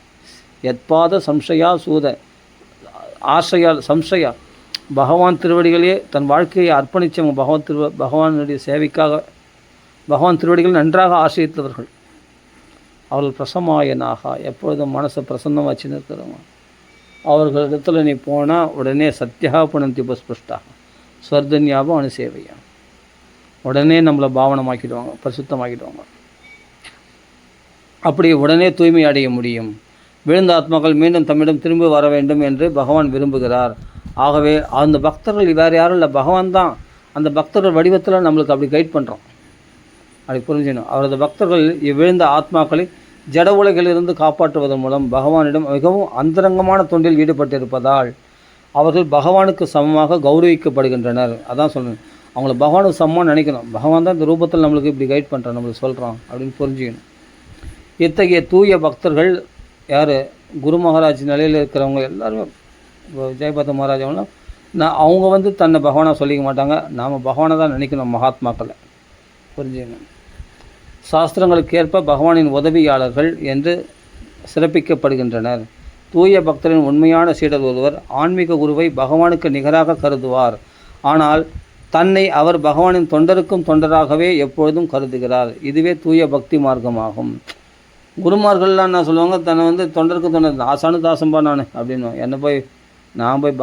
எத்பாத சம்சயா சூத ஆசையால் சம்சயா, பகவான் திருவடிகளே தன் வாழ்க்கையை அர்ப்பணித்தவங்க, பகவானுடைய சேவைக்காக பகவான் திருவடிகள் நன்றாக ஆசிரியத்தவர்கள். அவர்கள் பிரசமாயனாக எப்பொழுதும் மனசை பிரசன்னமாக வச்சுன்னு இருக்கிறவங்க. அவர்களிடத்தில் நீ போனால் உடனே சத்தியா புனந்தி புஷ்பஷ்டாக ஸ்வர்தன்யாவும் அனுசேவையா, உடனே நம்மளை பாவனமாக்கிடுவாங்க, பரிசுத்தமாக்கிடுவாங்க. அப்படி உடனே தூய்மை அடைய முடியும். விழுந்த ஆத்மாக்கள் மீண்டும் தம்மிடம் திரும்பி வர வேண்டும் என்று பகவான் விரும்புகிறார். ஆகவே அந்த பக்தர்கள் வேறு யாரும் இல்லை, பகவான் தான் அந்த பக்தர்கள் வடிவத்தில் நம்மளுக்கு அப்படி கைட் பண்ணுறோம். அப்படி புரிஞ்சிடணும். அவரது பக்தர்கள் விழுந்த ஆத்மாக்களை ஜட உலகிலிருந்து காப்பாற்றுவதன் மூலம் பகவானிடம் மிகவும் அந்தரங்கமான தொண்டில் ஈடுபட்டிருப்பதால் அவர்கள் பகவானுக்கு சமமாக கௌரவிக்கப்படுகின்றனர். அதான் சொல்லணும், அவங்கள பகவானுக்கு சமமாக நினைக்கணும். பகவான் தான் இந்த ரூபத்தில் நம்மளுக்கு இப்படி கைட் பண்ணுறான், நம்மளுக்கு சொல்கிறான் அப்படின்னு புரிஞ்சுக்கணும். இத்தகைய தூய பக்தர்கள் யார்? குரு மகாராஜ் நிலையில் இருக்கிறவங்க எல்லாருமே, ஜெயபத மகாராஜ் அவங்களாம் அவங்க வந்து தன்னை பகவானாக சொல்லிக்க மாட்டாங்க. நாம் பகவானை தான் நினைக்கணும். மகாத்மாக்களை புரிஞ்சுக்கணும். சாஸ்திரங்களுக்கு ஏற்ப பகவானின் உதவியாளர்கள் என்று சிறப்பிக்கப்படுகின்றனர். தூய பக்தரின் உண்மையான சீடர் ஒருவர் ஆன்மீக குருவை பகவானுக்கு நிகராக கருதுவார். ஆனால் தன்னை அவர் பகவானின் தொண்டருக்கும் தொண்டராகவே எப்பொழுதும் கருதுகிறார். இதுவே தூய பக்தி மார்க்கமாகும். குருமார்கள்லாம் என்ன சொல்லுவாங்க, தன்னை வந்து தொண்டருக்கும் தொண்டர், ஆசானு தாசம்பா நான் அப்படின்னு. என்னை போய் நான் போய்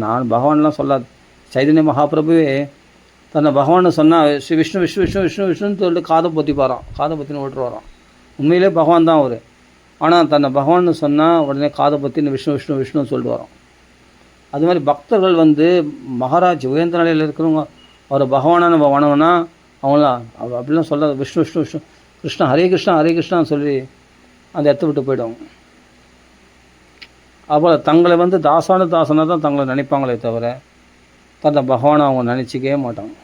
நான் பகவான்லாம் சொல்லாது. சைதன்ய மகாபிரபுவே தன்னை பகவானை சொன்னால் விஷ்ணு விஷ்ணு விஷ்ணு விஷ்ணு விஷ்ணுன்னு சொல்லிட்டு காதை பொத்திப்பாரான், காதை பொத்தின்னு ஓட்டு வரான். உண்மையிலே பகவான் தான் அவர். ஆனால் தன்னை பகவான்னு சொன்னால் உடனே காதை பொத்தின்னு விஷ்ணு விஷ்ணு விஷ்ணுன்னு சொல்லிட்டு வரோம். அது மாதிரி பக்தர்கள் வந்து மகாராஜ் உயர்ந்த நிலையில் இருக்கிறவங்க அவரை பகவானை நம்ம வணங்கினா அவங்களாம் அப்படிலாம் சொல்ல விஷ்ணு விஷ்ணு விஷ்ணு கிருஷ்ணா ஹரே கிருஷ்ணா ஹரே கிருஷ்ணான்னு சொல்லி அந்த இடத்த விட்டு போயிடுவாங்க. அப்போது தங்களை வந்து தாசான தாசனாக தான் தங்களை நினைப்பாங்களே தவிர தன்னை பகவானை அவங்க நினச்சிக்கவே மாட்டாங்க.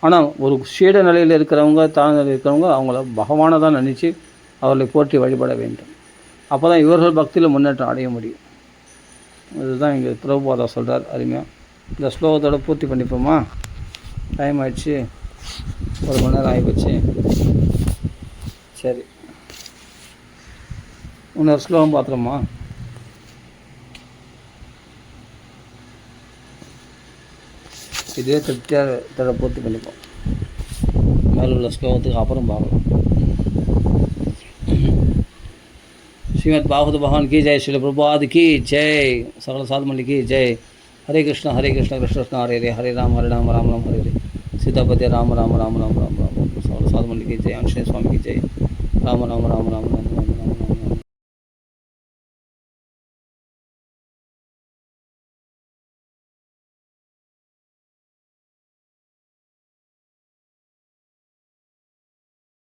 ஆனால் ஒரு சீட நிலையில் இருக்கிறவங்க தாழ்நிலையில் இருக்கிறவங்க அவங்கள பகவானை தான் நினச்சி அவர்களை போற்றி வழிபட வேண்டும். அப்போ தான் இவர்கள் பக்தியில் முன்னேற்றம் அடைய முடியும். இதுதான் இங்கே பிரபுபாதா சொல்கிறார் அருமையாக. இந்த ஸ்லோகத்தோடு பூர்த்தி பண்ணிப்போமா? டைம் ஆயிடுச்சு, 1 மணி நேரம் ஆகிப்போச்சு. சரி, இன்னொரு ஸ்லோகம் பார்த்துருமா? இதே திருப்தியாக பூர்த்தி பண்ணிப்போம். மேலே உள்ள ஸ்லோகத்துக்கு அப்புறம் பார்க்கலாம். श्रीमद् भागवत भगवान की जय, श्रील प्रभुपाद की जय, सकल साधु मंडली की जय। हरे कृष्ण कृष्ण कृष्ण हरे हरे, हरे राम राम राम हरे हरे, सीतापति राम राम राम राम राम राम, सकल साधु मंडली की जय। अंशेष स्वामी की जय। राम राम राम राम राम राम।